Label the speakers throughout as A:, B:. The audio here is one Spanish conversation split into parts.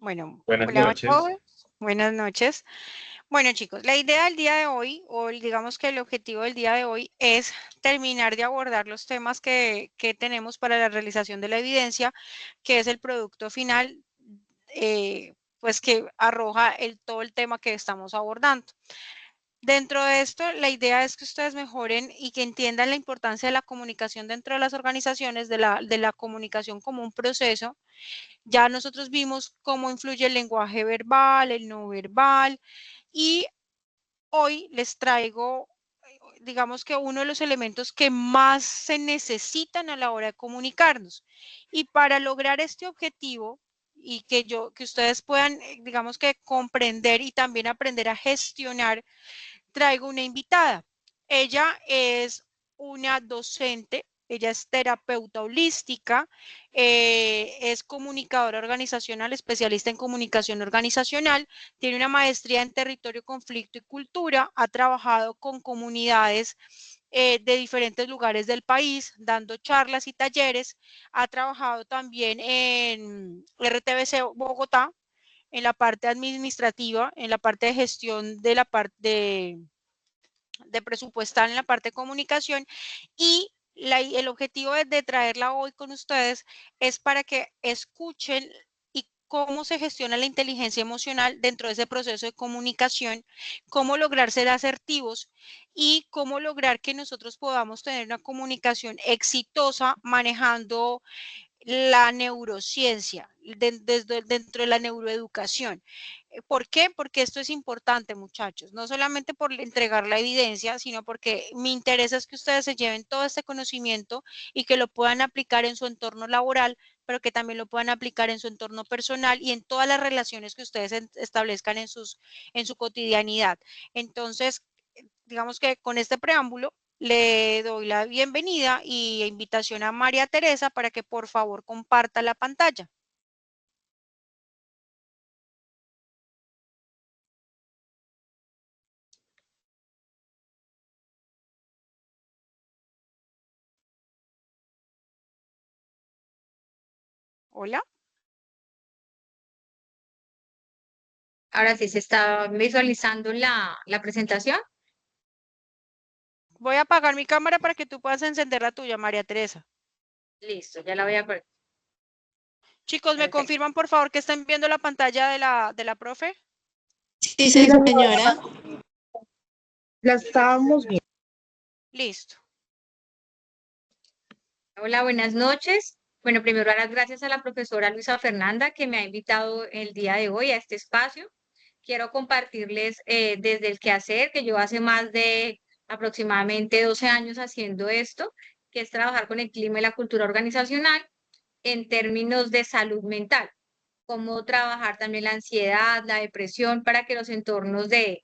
A: Bueno,
B: Buenas
A: hola a
B: noches.
A: todos, buenas noches. Bueno, chicos, la idea del día de hoy, digamos que el objetivo del día de hoy es terminar de abordar los temas que tenemos para la realización de la evidencia, que es el producto final, pues que arroja todo el tema que estamos abordando. Dentro de esto, la idea es que ustedes mejoren y que entiendan la importancia de la comunicación dentro de las organizaciones, de la comunicación como un proceso. Ya nosotros vimos cómo influye el lenguaje verbal, el no verbal, y hoy les traigo, digamos que uno de los elementos que más se necesitan a la hora de comunicarnos. Y para lograr este objetivo y que ustedes puedan, digamos que comprender y también aprender a gestionar, traigo una invitada. Ella es una docente, ella es terapeuta holística, es comunicadora organizacional, especialista en comunicación organizacional, tiene una maestría en territorio, conflicto y cultura, ha trabajado con comunidades de diferentes lugares del país, dando charlas y talleres, ha trabajado también en RTBC Bogotá, en la parte administrativa, en la parte de gestión de la parte de presupuestal en la parte de comunicación y el objetivo de traerla hoy con ustedes es para que escuchen y cómo se gestiona la inteligencia emocional dentro de ese proceso de comunicación, cómo lograr ser asertivos y cómo lograr que nosotros podamos tener una comunicación exitosa manejando la neurociencia, desde dentro de la neuroeducación. ¿Por qué? Porque esto es importante, muchachos, no solamente por entregar la evidencia, sino porque mi interés es que ustedes se lleven todo este conocimiento y que lo puedan aplicar en su entorno laboral, pero que también lo puedan aplicar en su entorno personal y en todas las relaciones que ustedes establezcan en su cotidianidad. Entonces, digamos que con este preámbulo le doy la bienvenida y invitación a María Teresa para que por favor comparta la pantalla. Hola.
C: Ahora sí se está visualizando la presentación.
A: Voy a apagar mi cámara para que tú puedas encender la tuya, María Teresa.
C: Listo, ya la voy a poner.
A: Chicos, ¿me
C: Perfecto.
A: confirman por favor que estén viendo la pantalla de la profe?
D: Sí, señora.
E: La estábamos viendo.
A: Listo.
C: Hola, buenas noches. Bueno, primero dar las gracias a la profesora Luisa Fernanda que me ha invitado el día de hoy a este espacio. Quiero compartirles desde el quehacer, que yo hace más de aproximadamente 12 años haciendo esto, que es trabajar con el clima y la cultura organizacional en términos de salud mental, cómo trabajar también la ansiedad, la depresión, para que los entornos de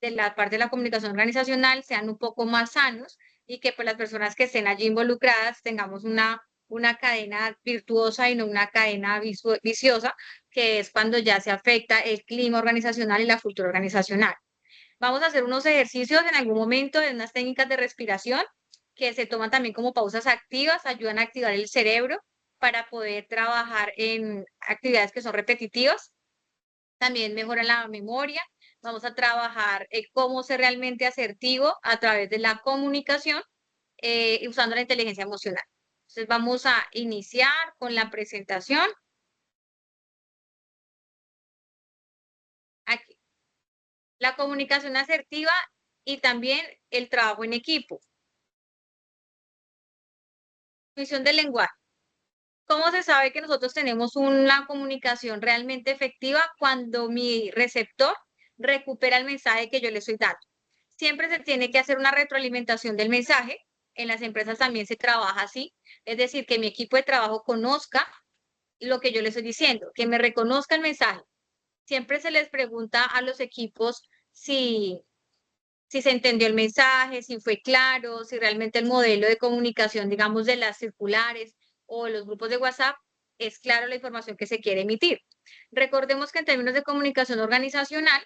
C: la parte de la comunicación organizacional sean un poco más sanos y que pues las personas que estén allí involucradas tengamos una cadena virtuosa y no una cadena viciosa, que es cuando ya se afecta el clima organizacional y la cultura organizacional. Vamos a hacer unos ejercicios en algún momento de unas técnicas de respiración que se toman también como pausas activas, ayudan a activar el cerebro para poder trabajar en actividades que son repetitivas. También mejoran la memoria. Vamos a trabajar cómo ser realmente asertivo a través de la comunicación usando la inteligencia emocional. Entonces vamos a iniciar con la presentación. Aquí. La comunicación asertiva y también el trabajo en equipo. Misión del lenguaje. ¿Cómo se sabe que nosotros tenemos una comunicación realmente efectiva cuando mi receptor recupera el mensaje que yo le estoy dando? Siempre se tiene que hacer una retroalimentación del mensaje. En las empresas también se trabaja así, es decir, que mi equipo de trabajo conozca lo que yo le estoy diciendo, que me reconozca el mensaje. Siempre se les pregunta a los equipos si se entendió el mensaje, si fue claro, si realmente el modelo de comunicación, digamos, de las circulares o los grupos de WhatsApp, es claro la información que se quiere emitir. Recordemos que en términos de comunicación organizacional,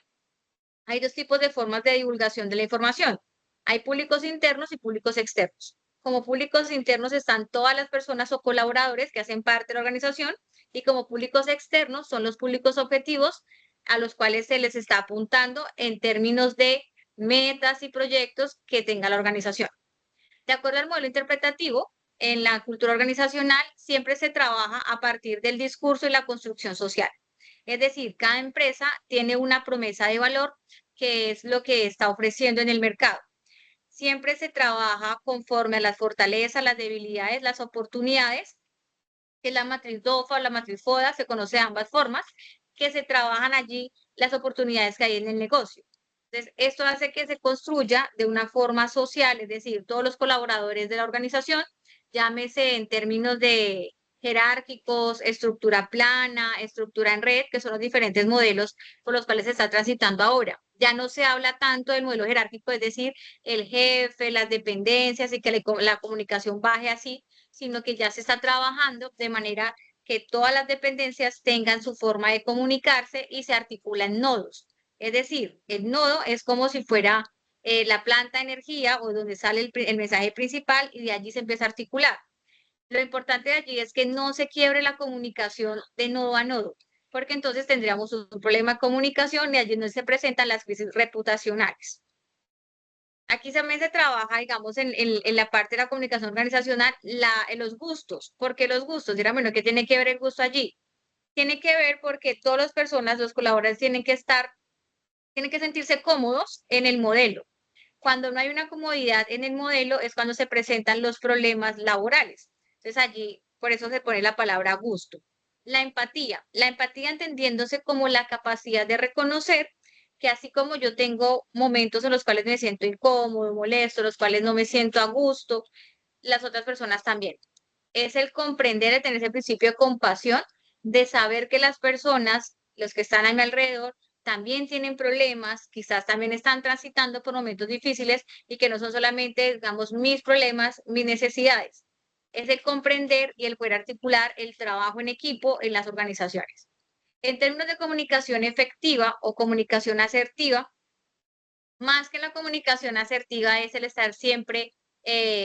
C: hay dos tipos de formas de divulgación de la información. Hay públicos internos y públicos externos. Como públicos internos están todas las personas o colaboradores que hacen parte de la organización, y como públicos externos son los públicos objetivos a los cuales se les está apuntando en términos de metas y proyectos que tenga la organización. De acuerdo al modelo interpretativo, en la cultura organizacional siempre se trabaja a partir del discurso y la construcción social. Es decir, cada empresa tiene una promesa de valor que es lo que está ofreciendo en el mercado. Siempre se trabaja conforme a las fortalezas, las debilidades, las oportunidades, que es la matriz DOFA o la matriz FODA, se conoce de ambas formas, que se trabajan allí las oportunidades que hay en el negocio. Entonces, esto hace que se construya de una forma social, es decir, todos los colaboradores de la organización, llámese en términos de jerárquicos, estructura plana, estructura en red, que son los diferentes modelos por los cuales se está transitando ahora. Ya no se habla tanto del modelo jerárquico, es decir, el jefe, las dependencias y que la comunicación baje así, sino que ya se está trabajando de manera que todas las dependencias tengan su forma de comunicarse y se articulan nodos. Es decir, el nodo es como si fuera la planta de energía o donde sale el mensaje principal y de allí se empieza a articular. Lo importante de allí es que no se quiebre la comunicación de nodo a nodo, porque entonces tendríamos un problema de comunicación y allí no se presentan las crisis reputacionales. Aquí también se trabaja, digamos, en la parte de la comunicación organizacional, en los gustos. ¿Por qué los gustos? Dirán, bueno, ¿qué tiene que ver el gusto allí? Tiene que ver porque todas las personas, los colaboradores tienen que sentirse cómodos en el modelo. Cuando no hay una comodidad en el modelo es cuando se presentan los problemas laborales. Entonces allí, por eso se pone la palabra gusto. La empatía entendiéndose como la capacidad de reconocer que así como yo tengo momentos en los cuales me siento incómodo, molesto, los cuales no me siento a gusto, las otras personas también. Es el comprender, el tener ese principio de compasión, de saber que las personas, los que están a mi alrededor, también tienen problemas, quizás también están transitando por momentos difíciles y que no son solamente, digamos, mis problemas, mis necesidades. Es el comprender y el poder articular el trabajo en equipo en las organizaciones. En términos de comunicación efectiva o comunicación asertiva, más que la comunicación asertiva es el estar siempre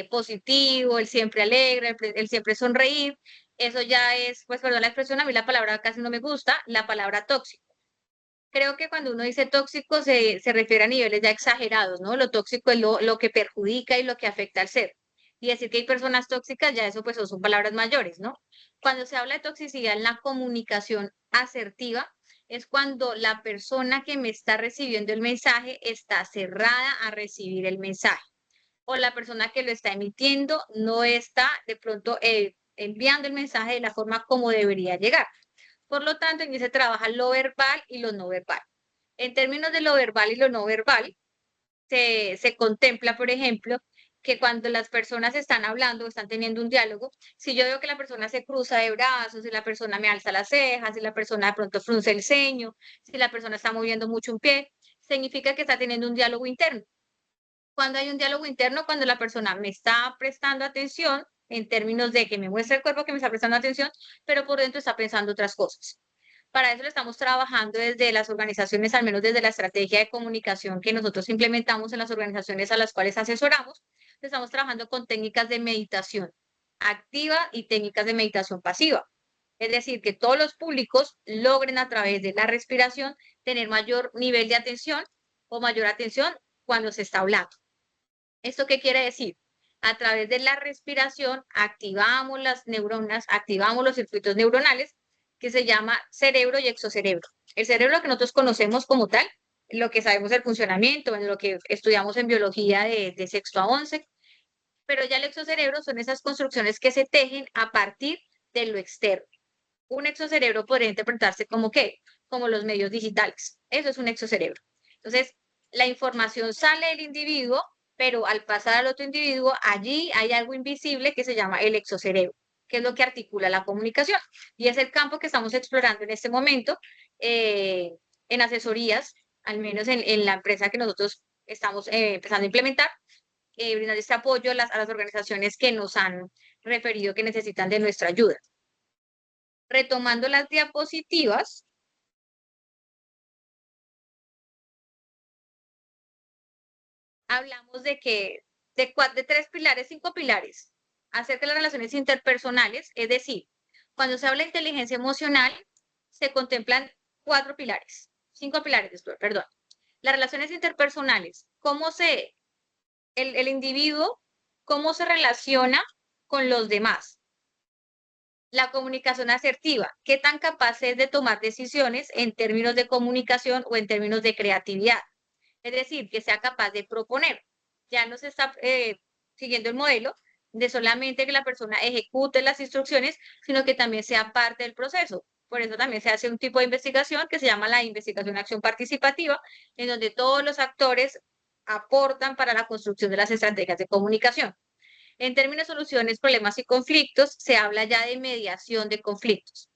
C: positivo, el siempre alegre, el siempre sonreír. Eso ya es, pues perdón la expresión, a mí la palabra casi no me gusta, la palabra tóxico. Creo que cuando uno dice tóxico se refiere a niveles ya exagerados, ¿no? Lo tóxico es lo que perjudica y lo que afecta al ser. Y decir que hay personas tóxicas, ya eso pues son palabras mayores, ¿no? Cuando se habla de toxicidad en la comunicación asertiva, es cuando la persona que me está recibiendo el mensaje está cerrada a recibir el mensaje. O la persona que lo está emitiendo no está de pronto enviando el mensaje de la forma como debería llegar. Por lo tanto, en se trabaja lo verbal y lo no verbal. En términos de lo verbal y lo no verbal, se contempla, por ejemplo, que cuando las personas están hablando o están teniendo un diálogo, si yo veo que la persona se cruza de brazos, si la persona me alza las cejas, si la persona de pronto frunce el ceño, si la persona está moviendo mucho un pie, significa que está teniendo un diálogo interno. Cuando hay un diálogo interno, cuando la persona me está prestando atención, en términos de que me muestra el cuerpo que me está prestando atención, pero por dentro está pensando otras cosas. Para eso lo estamos trabajando desde las organizaciones, al menos desde la estrategia de comunicación que nosotros implementamos en las organizaciones a las cuales asesoramos. Estamos trabajando con técnicas de meditación activa y técnicas de meditación pasiva. Es decir, que todos los públicos logren a través de la respiración tener mayor nivel de atención o mayor atención cuando se está hablando. ¿Esto qué quiere decir? A través de la respiración activamos las neuronas, activamos los circuitos neuronales que se llama cerebro y exocerebro. El cerebro que nosotros conocemos como tal, lo que sabemos del funcionamiento, en lo que estudiamos en biología de sexto a 11, pero ya el exocerebro son esas construcciones que se tejen a partir de lo externo. Un exocerebro podría interpretarse como ¿qué? Como los medios digitales. Eso es un exocerebro. Entonces, la información sale del individuo, pero al pasar al otro individuo, allí hay algo invisible que se llama el exocerebro, que es lo que articula la comunicación. Y es el campo que estamos explorando en este momento en asesorías, al menos en la empresa que nosotros estamos empezando a implementar, brindar este apoyo a las organizaciones que nos han referido que necesitan de nuestra ayuda. Retomando las diapositivas, hablamos de que de 3 pilares, 5 pilares acerca de las relaciones interpersonales, es decir, cuando se habla de inteligencia emocional, se contemplan 4 pilares, 5 pilares, perdón. Las relaciones interpersonales, el individuo, cómo se relaciona con los demás. La comunicación asertiva, qué tan capaz es de tomar decisiones en términos de comunicación o en términos de creatividad. Es decir, que sea capaz de proponer. Ya no se está siguiendo el modelo de solamente que la persona ejecute las instrucciones, sino que también sea parte del proceso. Por eso también se hace un tipo de investigación que se llama la investigación acción participativa, en donde todos los actores aportan para la construcción de las estrategias de comunicación. En términos de soluciones, problemas y conflictos, se habla ya de mediación de conflictos.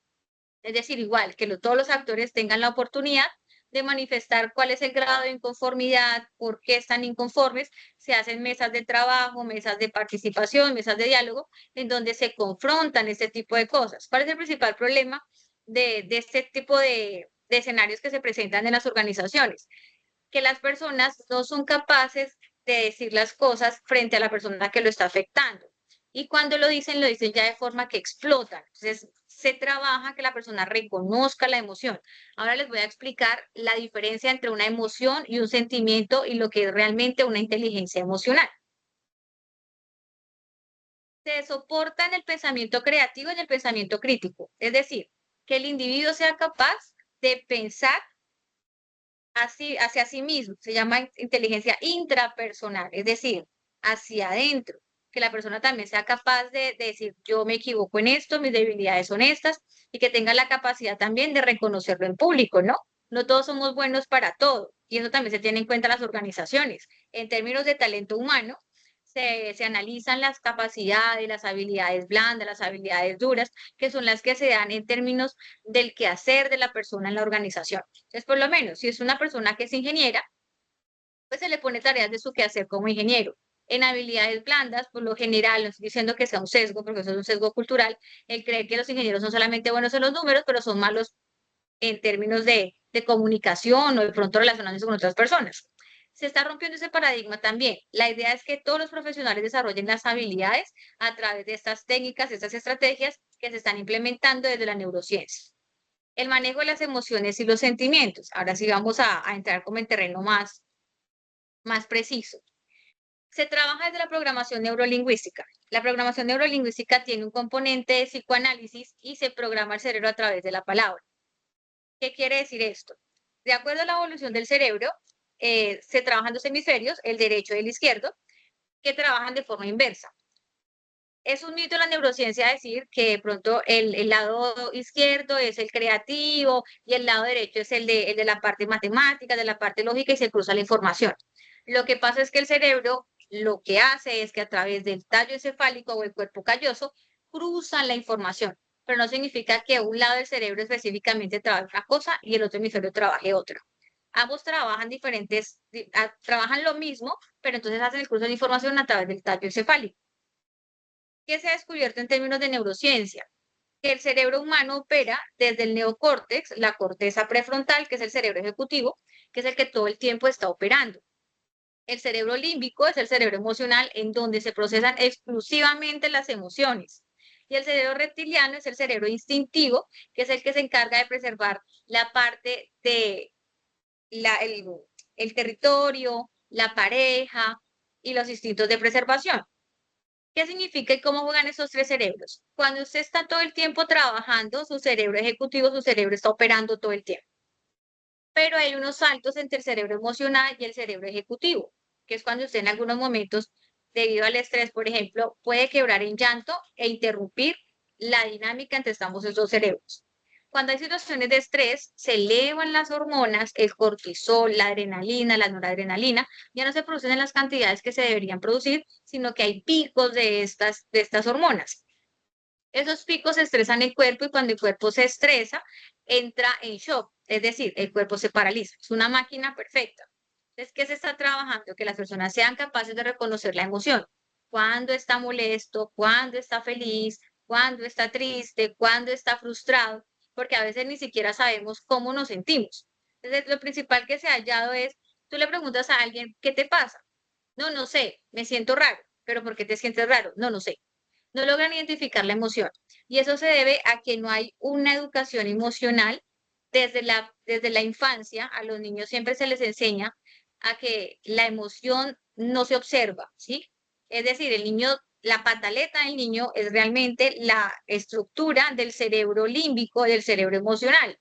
C: Es decir, igual que todos los actores tengan la oportunidad de manifestar cuál es el grado de inconformidad, por qué están inconformes, se hacen mesas de trabajo, mesas de participación, mesas de diálogo, en donde se confrontan este tipo de cosas. ¿Cuál es el principal problema de este tipo de escenarios que se presentan en las organizaciones? Que las personas no son capaces de decir las cosas frente a la persona que lo está afectando. Y cuando lo dicen ya de forma que explotan. Entonces, se trabaja que la persona reconozca la emoción. Ahora les voy a explicar la diferencia entre una emoción y un sentimiento y lo que es realmente una inteligencia emocional. Se soporta en el pensamiento creativo y en el pensamiento crítico. Es decir, que el individuo sea capaz de pensar hacia sí mismo, se llama inteligencia intrapersonal, es decir, hacia adentro, que la persona también sea capaz de decir, yo me equivoco en esto, mis debilidades son estas, y que tenga la capacidad también de reconocerlo en público, ¿no? No todos somos buenos para todo, y eso también se tiene en cuenta en las organizaciones. En términos de talento humano, se analizan las capacidades, las habilidades blandas, las habilidades duras, que son las que se dan en términos del quehacer de la persona en la organización. Entonces, por lo menos, si es una persona que es ingeniera, pues se le pone tareas de su quehacer como ingeniero. En habilidades blandas, por lo general, no estoy diciendo que sea un sesgo, porque eso es un sesgo cultural, el creer que los ingenieros son solamente buenos en los números, pero son malos en términos de comunicación o de pronto relacionándose con otras personas. Se está rompiendo ese paradigma también. La idea es que todos los profesionales desarrollen las habilidades a través de estas técnicas, estas estrategias que se están implementando desde la neurociencia. El manejo de las emociones y los sentimientos. Ahora sí vamos a entrar como en terreno más preciso. Se trabaja desde la programación neurolingüística. La programación neurolingüística tiene un componente de psicoanálisis y se programa el cerebro a través de la palabra. ¿Qué quiere decir esto? De acuerdo a la evolución del cerebro, se trabajan dos hemisferios, el derecho y el izquierdo, que trabajan de forma inversa. Es un mito en la neurociencia decir que de pronto el lado izquierdo es el creativo y el lado derecho es el de la parte matemática, de la parte lógica y se cruza la información. Lo que pasa es que el cerebro lo que hace es que a través del tallo encefálico o el cuerpo calloso cruzan la información, pero no significa que un lado del cerebro específicamente trabaje una cosa y el otro hemisferio trabaje otra. Ambos trabajan trabajan lo mismo, pero entonces hacen el cruce de información a través del tallo encefálico. ¿Qué se ha descubierto en términos de neurociencia? Que el cerebro humano opera desde el neocórtex, la corteza prefrontal, que es el cerebro ejecutivo, que es el que todo el tiempo está operando. El cerebro límbico es el cerebro emocional en donde se procesan exclusivamente las emociones. Y el cerebro reptiliano es el cerebro instintivo, que es el que se encarga de preservar la parte de el territorio, la pareja y los instintos de preservación. ¿Qué significa y cómo juegan esos tres cerebros? Cuando usted está todo el tiempo trabajando, su cerebro ejecutivo, su cerebro está operando todo el tiempo. Pero hay unos saltos entre el cerebro emocional y el cerebro ejecutivo, que es cuando usted en algunos momentos, debido al estrés, por ejemplo, puede quebrar en llanto e interrumpir la dinámica entre ambos esos cerebros. Cuando hay situaciones de estrés, se elevan las hormonas, el cortisol, la adrenalina, la noradrenalina, ya no se producen en las cantidades que se deberían producir, sino que hay picos de estas hormonas. Esos picos estresan el cuerpo y cuando el cuerpo se estresa, entra en shock, es decir, el cuerpo se paraliza. Es una máquina perfecta. Entonces, ¿qué se está trabajando? Que las personas sean capaces de reconocer la emoción. Cuando está molesto, cuando está feliz, cuando está triste, cuando está frustrado, porque a veces ni siquiera sabemos cómo nos sentimos. Entonces, lo principal que se ha hallado es, tú le preguntas a alguien, ¿qué te pasa? No sé, me siento raro. ¿Pero por qué te sientes raro? No sé. No logran identificar la emoción. Y eso se debe a que no hay una educación emocional desde la infancia. A los niños siempre se les enseña a que la emoción no se observa, ¿sí? Es decir, el niño, la pataleta del niño es realmente la estructura del cerebro límbico, del cerebro emocional.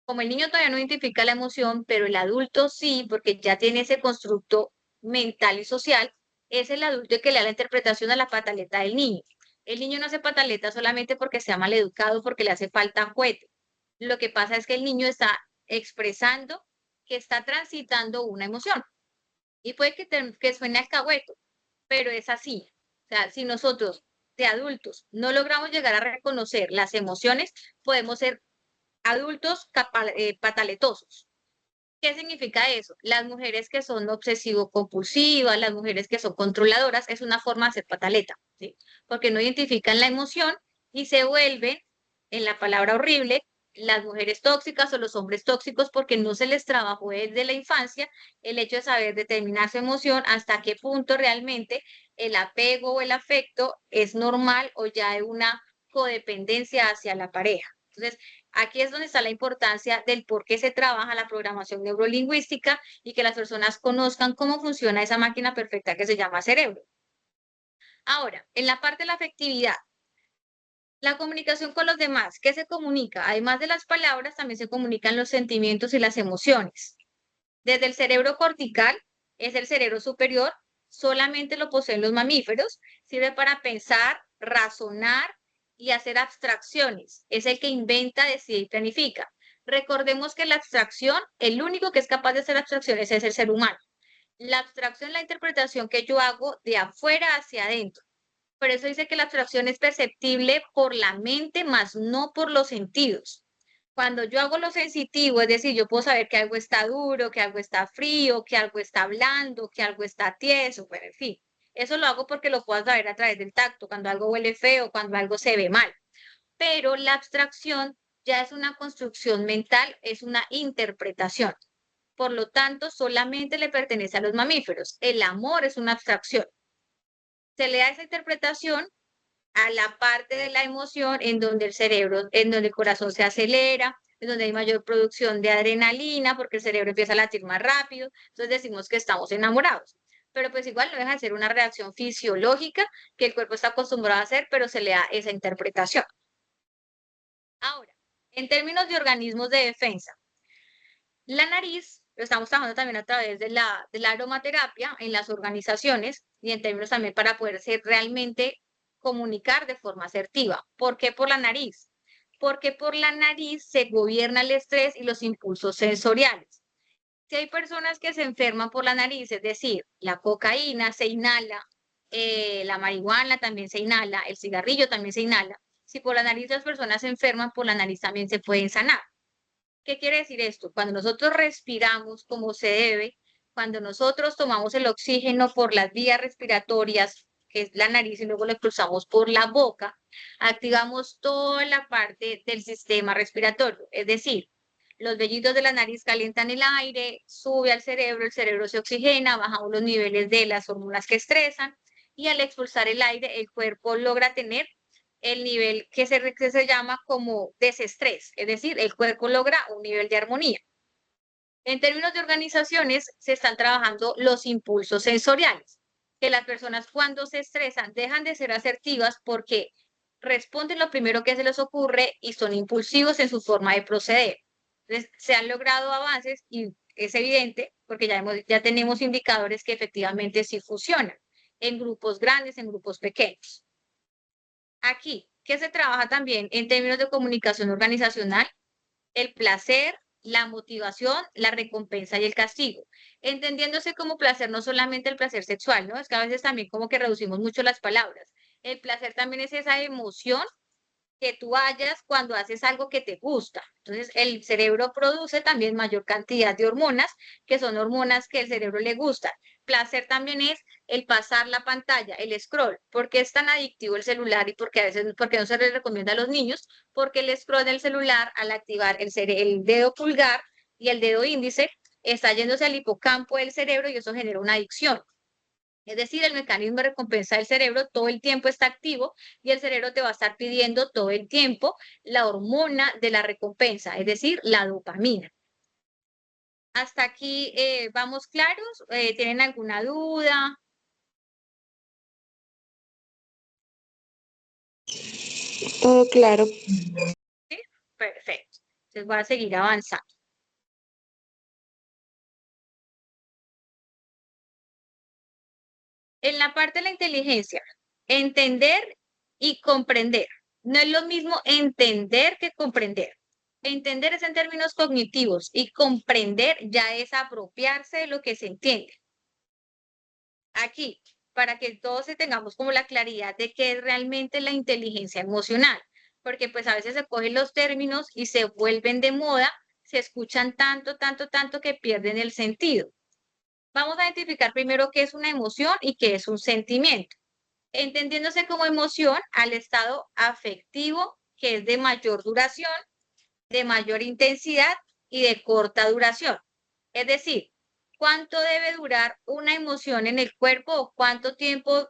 C: Como el niño todavía no identifica la emoción, pero el adulto sí, porque ya tiene ese constructo mental y social, es el adulto el que le da la interpretación a la pataleta del niño. El niño no hace pataleta solamente porque sea mal educado, porque le hace falta juguete. Lo que pasa es que el niño está expresando que está transitando una emoción. Y puede que suene alcahueto, pero es así. O sea, si nosotros de adultos no logramos llegar a reconocer las emociones, podemos ser adultos pataletosos. ¿Qué significa eso? Las mujeres que son obsesivo-compulsivas, las mujeres que son controladoras, es una forma de ser pataleta, ¿sí? Porque no identifican la emoción y se vuelven, en la palabra horrible, las mujeres tóxicas o los hombres tóxicos porque no se les trabajó desde la infancia el hecho de saber determinar su emoción, hasta qué punto realmente el apego o el afecto es normal o ya hay una codependencia hacia la pareja. Entonces, aquí es donde está la importancia del por qué se trabaja la programación neurolingüística y que las personas conozcan cómo funciona esa máquina perfecta que se llama cerebro. Ahora, en la parte de la afectividad, la comunicación con los demás, ¿qué se comunica? Además de las palabras, también se comunican los sentimientos y las emociones. Desde el cerebro cortical, es el cerebro superior, solamente lo poseen los mamíferos, sirve para pensar, razonar y hacer abstracciones. Es el que inventa, decide y planifica. Recordemos que la abstracción, el único que es capaz de hacer abstracciones es el ser humano. La abstracción es la interpretación que yo hago de afuera hacia adentro. Por eso dice que la abstracción es perceptible por la mente, más no por los sentidos. Cuando yo hago lo sensitivo, es decir, yo puedo saber que algo está duro, que algo está frío, que algo está blando, que algo está tieso, bueno, en fin. Eso lo hago porque lo puedo saber a través del tacto, cuando algo huele feo, cuando algo se ve mal. Pero la abstracción ya es una construcción mental, es una interpretación. Por lo tanto, solamente le pertenece a los mamíferos. El amor es una abstracción. Se le da esa interpretación a la parte de la emoción en donde el cerebro, en donde el corazón se acelera, en donde hay mayor producción de adrenalina, porque el cerebro empieza a latir más rápido, entonces decimos que estamos enamorados. Pero pues igual no deja de ser una reacción fisiológica que el cuerpo está acostumbrado a hacer, pero se le da esa interpretación. Ahora, en términos de organismos de defensa, la nariz, lo estamos trabajando también a través de la aromaterapia en las organizaciones y en términos también para poder ser realmente comunicar de forma asertiva. ¿Por qué por la nariz? Porque por la nariz se gobierna el estrés y los impulsos sensoriales. Si hay personas que se enferman por la nariz, es decir, la cocaína se inhala, la marihuana también se inhala, el cigarrillo también se inhala. Si por la nariz las personas se enferman, por la nariz también se pueden sanar. ¿Qué quiere decir esto? Cuando nosotros respiramos como se debe, cuando nosotros tomamos el oxígeno por las vías respiratorias, que es la nariz, y luego lo cruzamos por la boca, activamos toda la parte del sistema respiratorio. Es decir, los vellitos de la nariz calientan el aire, sube al cerebro, el cerebro se oxigena, bajamos los niveles de las hormonas que estresan, y al expulsar el aire, el cuerpo logra tener el nivel que se llama como desestrés, es decir, el cuerpo logra un nivel de armonía. En términos de organizaciones, se están trabajando los impulsos sensoriales, que las personas cuando se estresan dejan de ser asertivas porque responden lo primero que se les ocurre y son impulsivos en su forma de proceder. Entonces, se han logrado avances y es evidente porque ya tenemos indicadores que efectivamente sí funcionan en grupos grandes, en grupos pequeños. Aquí, ¿qué se trabaja también en términos de comunicación organizacional? El placer, la motivación, la recompensa y el castigo. Entendiéndose como placer no solamente el placer sexual, ¿no? Es que a veces también como que reducimos mucho las palabras. El placer también es esa emoción que tú hayas cuando haces algo que te gusta. Entonces, el cerebro produce también mayor cantidad de hormonas, que son hormonas que el cerebro le gustan. Placer también es el pasar la pantalla, el scroll. ¿Por qué es tan adictivo el celular y por qué no se le recomienda a los niños? Porque el scroll del celular, al activar el dedo pulgar y el dedo índice, está yéndose al hipocampo del cerebro y eso genera una adicción. Es decir, el mecanismo de recompensa del cerebro todo el tiempo está activo y el cerebro te va a estar pidiendo todo el tiempo la hormona de la recompensa, es decir, la dopamina. Hasta aquí vamos claros. ¿Tienen alguna duda?
D: Todo claro.
C: ¿Sí? Perfecto. Entonces voy a seguir avanzando. En la parte de la inteligencia, entender y comprender. No es lo mismo entender que comprender. Entender es en términos cognitivos y comprender ya es apropiarse de lo que se entiende. Aquí, para que todos tengamos como la claridad de qué es realmente la inteligencia emocional, porque pues a veces se cogen los términos y se vuelven de moda, se escuchan tanto, tanto, tanto que pierden el sentido. Vamos a identificar primero qué es una emoción y qué es un sentimiento, entendiéndose como emoción al estado afectivo que es de mayor duración, de mayor intensidad y de corta duración. Es decir, cuánto debe durar una emoción en el cuerpo o cuánto tiempo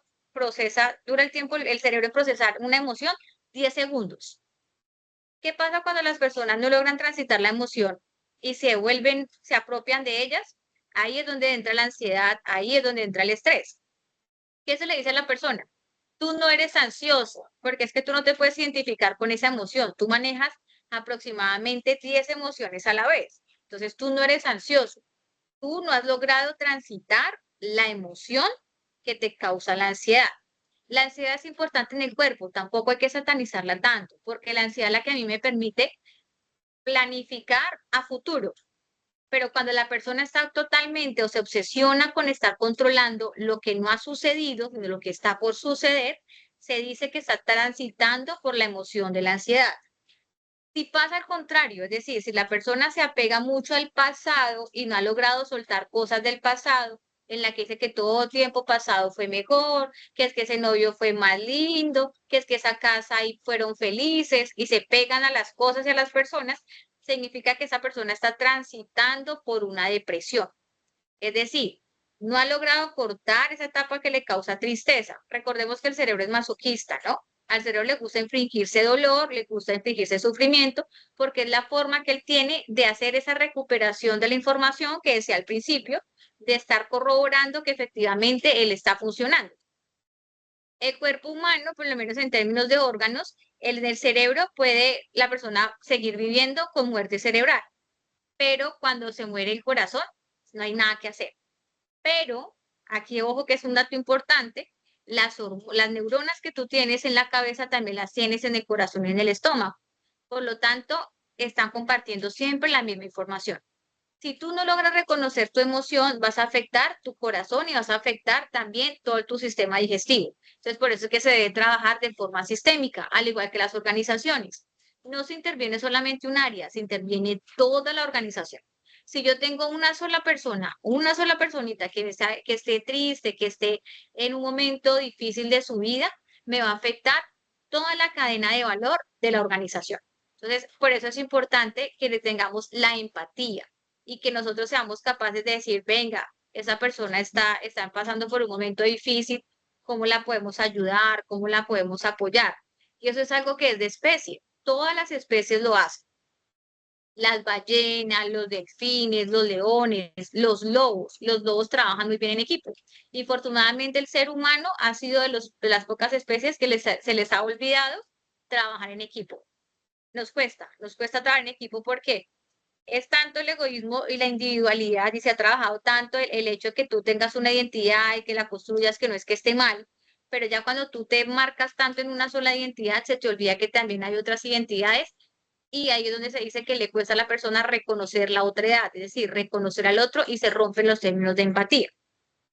C: dura el tiempo el cerebro en procesar una emoción, 10 segundos. ¿Qué pasa cuando las personas no logran transitar la emoción y se apropian de ellas? Ahí es donde entra la ansiedad, ahí es donde entra el estrés. ¿Qué se le dice a la persona? Tú no eres ansioso, porque es que tú no te puedes identificar con esa emoción. Tú manejas aproximadamente 10 emociones a la vez. Entonces, tú no eres ansioso. Tú no has logrado transitar la emoción que te causa la ansiedad. La ansiedad es importante en el cuerpo, tampoco hay que satanizarla tanto, porque la ansiedad es la que a mí me permite planificar a futuro. Pero cuando la persona está totalmente o se obsesiona con estar controlando lo que no ha sucedido, sino lo que está por suceder, se dice que está transitando por la emoción de la ansiedad. Si pasa al contrario, es decir, si la persona se apega mucho al pasado y no ha logrado soltar cosas del pasado, en la que dice que todo tiempo pasado fue mejor, que es que ese novio fue más lindo, que es que esa casa ahí fueron felices y se pegan a las cosas y a las personas, significa que esa persona está transitando por una depresión. Es decir, no ha logrado cortar esa etapa que le causa tristeza. Recordemos que el cerebro es masoquista, ¿no? Al cerebro le gusta infligirse dolor, le gusta infligirse sufrimiento, porque es la forma que él tiene de hacer esa recuperación de la información que decía al principio, de estar corroborando que efectivamente él está funcionando. El cuerpo humano, por lo menos en términos de órganos, en el cerebro puede la persona seguir viviendo con muerte cerebral, pero cuando se muere el corazón, no hay nada que hacer. Pero aquí, ojo que es un dato importante, las neuronas que tú tienes en la cabeza también las tienes en el corazón y en el estómago. Por lo tanto, están compartiendo siempre la misma información. Si tú no logras reconocer tu emoción, vas a afectar tu corazón y vas a afectar también todo tu sistema digestivo. Entonces, por eso es que se debe trabajar de forma sistémica, al igual que las organizaciones. No se interviene solamente un área, se interviene toda la organización. Si yo tengo una sola persona, una sola personita que esté triste, que esté en un momento difícil de su vida, me va a afectar toda la cadena de valor de la organización. Entonces, por eso es importante que le tengamos la empatía y que nosotros seamos capaces de decir, venga, esa persona está pasando por un momento difícil, ¿cómo la podemos ayudar? ¿Cómo la podemos apoyar? Y eso es algo que es de especie. Todas las especies lo hacen. Las ballenas, los delfines, los leones, los lobos. Los lobos trabajan muy bien en equipo. Y afortunadamente el ser humano ha sido de las pocas especies que se les ha olvidado trabajar en equipo. Nos cuesta trabajar en equipo porque es tanto el egoísmo y la individualidad y se ha trabajado tanto el hecho de que tú tengas una identidad y que la construyas, que no es que esté mal, pero ya cuando tú te marcas tanto en una sola identidad, se te olvida que también hay otras identidades y ahí es donde se dice que le cuesta a la persona reconocer la otra edad, es decir, reconocer al otro y se rompen los términos de empatía.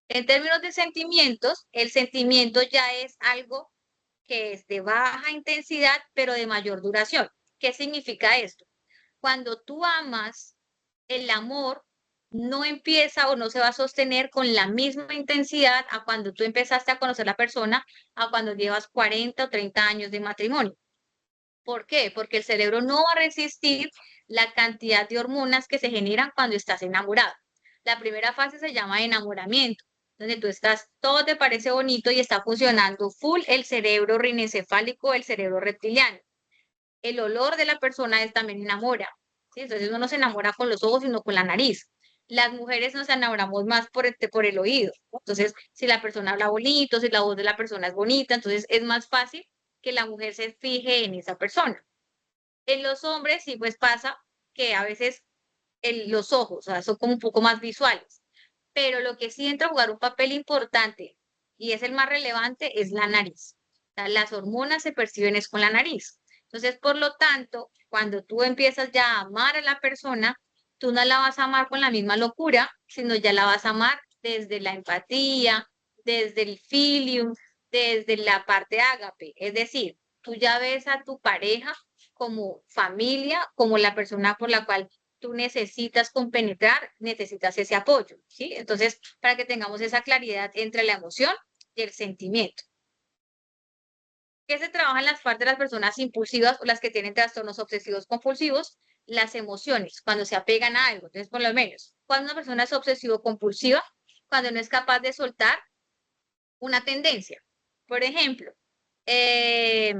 C: En términos de sentimientos, el sentimiento ya es algo que es de baja intensidad, pero de mayor duración. ¿Qué significa esto? Cuando tú amas, el amor no empieza o no se va a sostener con la misma intensidad a cuando tú empezaste a conocer a la persona, a cuando llevas 40 o 30 años de matrimonio. ¿Por qué? Porque el cerebro no va a resistir la cantidad de hormonas que se generan cuando estás enamorado. La primera fase se llama enamoramiento. donde tú estás, todo te parece bonito y está funcionando full el cerebro rinencefálico, el cerebro reptiliano. El olor de la persona es, también enamora, ¿sí? Entonces uno no se enamora con los ojos, sino con la nariz. Las mujeres nos enamoramos más por el oído, ¿no? Entonces, si la persona habla bonito, si la voz de la persona es bonita, entonces es más fácil que la mujer se fije en esa persona. En los hombres sí pues pasa que a veces los ojos, o sea, son como un poco más visuales, pero lo que sí entra a jugar un papel importante y es el más relevante es la nariz. O sea, las hormonas se perciben es con la nariz. Entonces, por lo tanto, cuando tú empiezas ya a amar a la persona, tú no la vas a amar con la misma locura, sino ya la vas a amar desde la empatía, desde el filium, desde la parte ágape. Es decir, tú ya ves a tu pareja como familia, como la persona por la cual tú necesitas compenetrar, necesitas ese apoyo, ¿sí? Entonces, para que tengamos esa claridad entre la emoción y el sentimiento. ¿Qué se trabaja en las partes de las personas impulsivas o las que tienen trastornos obsesivos compulsivos? Las emociones, cuando se apegan a algo. Entonces, por lo menos, cuando una persona es obsesivo compulsiva, cuando no es capaz de soltar una tendencia. Por ejemplo, eh,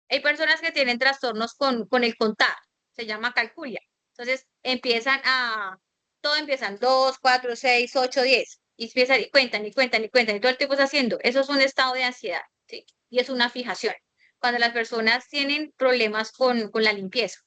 C: hay personas que tienen trastornos con el contar, se llama calculia. Entonces todo empiezan 2, 4, 6, 8, 10, y empiezan y cuentan y cuentan y cuentan, y todo el tiempo está haciendo. Eso es un estado de ansiedad, ¿sí? Y es una fijación. Cuando las personas tienen problemas con la limpieza,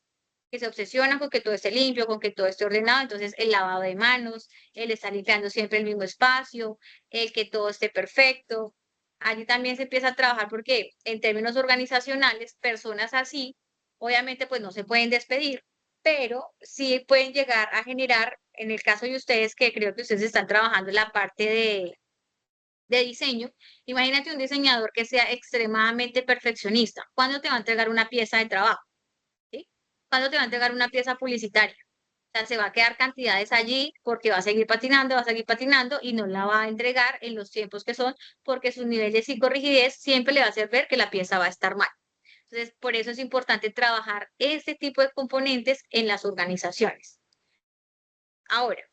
C: que se obsesionan con que todo esté limpio, con que todo esté ordenado, entonces el lavado de manos, el estar limpiando siempre el mismo espacio, el que todo esté perfecto. Allí también se empieza a trabajar porque en términos organizacionales, personas así, obviamente pues no se pueden despedir, pero sí pueden llegar a generar, en el caso de ustedes, que creo que ustedes están trabajando en la parte de diseño, imagínate un diseñador que sea extremadamente perfeccionista. ¿Cuándo te va a entregar una pieza de trabajo? ¿Sí? ¿Cuándo te va a entregar una pieza publicitaria? O sea, se va a quedar cantidades allí porque va a seguir patinando y no la va a entregar en los tiempos que son porque su nivel de psicorrigidez siempre le va a hacer ver que la pieza va a estar mal. Entonces, por eso es importante trabajar este tipo de componentes en las organizaciones. Ahora,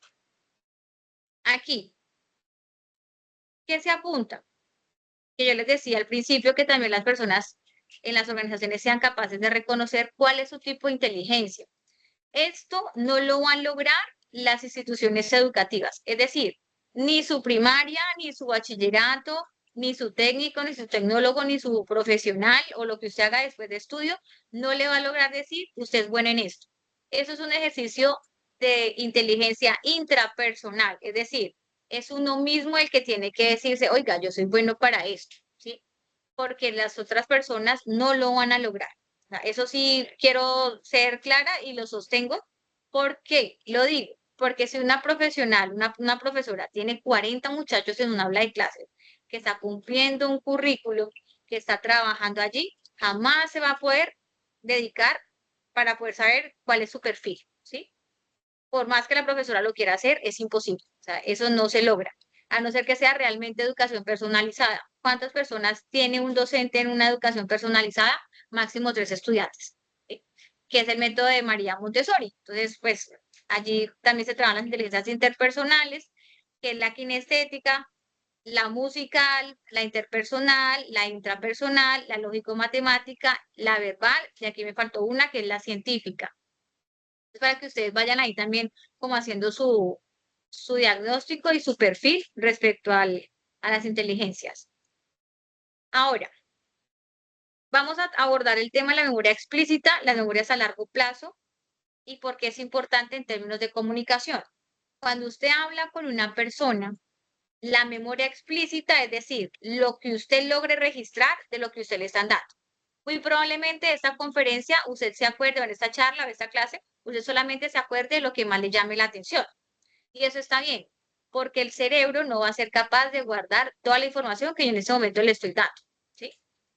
C: aquí, ¿qué se apunta? Que yo les decía al principio que también las personas en las organizaciones sean capaces de reconocer cuál es su tipo de inteligencia. Esto no lo van a lograr las instituciones educativas, es decir, ni su primaria, ni su bachillerato, ni su técnico, ni su tecnólogo, ni su profesional o lo que usted haga después de estudio, no le va a lograr decir usted es bueno en esto. Eso es un ejercicio de inteligencia intrapersonal, es decir, es uno mismo el que tiene que decirse, oiga, yo soy bueno para esto, ¿sí? Porque las otras personas no lo van a lograr. O sea, eso sí quiero ser clara y lo sostengo. ¿Por qué? Lo digo. Porque si una profesional, una profesora tiene 40 muchachos en un aula de clase, que está cumpliendo un currículo, que está trabajando allí, jamás se va a poder dedicar para poder saber cuál es su perfil, ¿sí? Por más que la profesora lo quiera hacer, es imposible. O sea, eso no se logra, a no ser que sea realmente educación personalizada. ¿Cuántas personas tiene un docente en una educación personalizada? Máximo 3 estudiantes, ¿sí? Que es el método de María Montessori. Entonces, pues allí también se trabajan las inteligencias interpersonales, que es la kinestética, la musical, la interpersonal, la intrapersonal, la lógico-matemática, la verbal, y aquí me faltó una que es la científica para que ustedes vayan ahí también como haciendo su diagnóstico y su perfil respecto a las inteligencias. Ahora, vamos a abordar el tema de la memoria explícita, las memorias a largo plazo y por qué es importante en términos de comunicación. Cuando usted habla con una persona, la memoria explícita, es decir, lo que usted logre registrar de lo que usted le están dando. Muy probablemente de esta conferencia usted se acuerde, o en esta charla, o esta clase, usted solamente se acuerde de lo que más le llame la atención. Y eso está bien, porque el cerebro no va a ser capaz de guardar toda la información que yo en este momento le estoy dando, ¿sí?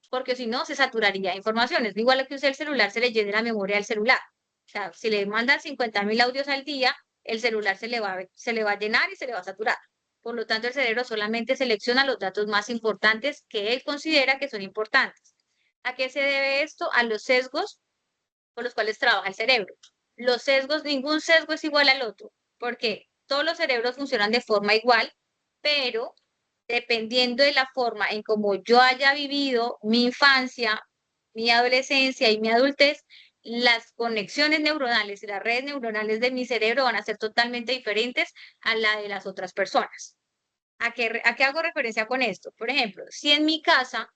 C: Porque si no, se saturaría de informaciones. Igual que usted el celular se le llene la memoria del celular. O sea, si le mandan 50.000 audios al día, el celular se le va a llenar y se le va a saturar. Por lo tanto, el cerebro solamente selecciona los datos más importantes que él considera que son importantes. ¿A qué se debe esto? A los sesgos con los cuales trabaja el cerebro. Los sesgos, ningún sesgo es igual al otro. ¿Por qué? todos los cerebros funcionan de forma igual, pero dependiendo de la forma en cómo yo haya vivido mi infancia, mi adolescencia y mi adultez, las conexiones neuronales y las redes neuronales de mi cerebro van a ser totalmente diferentes a la de las otras personas. ¿A qué hago referencia con esto? Por ejemplo, si en mi casa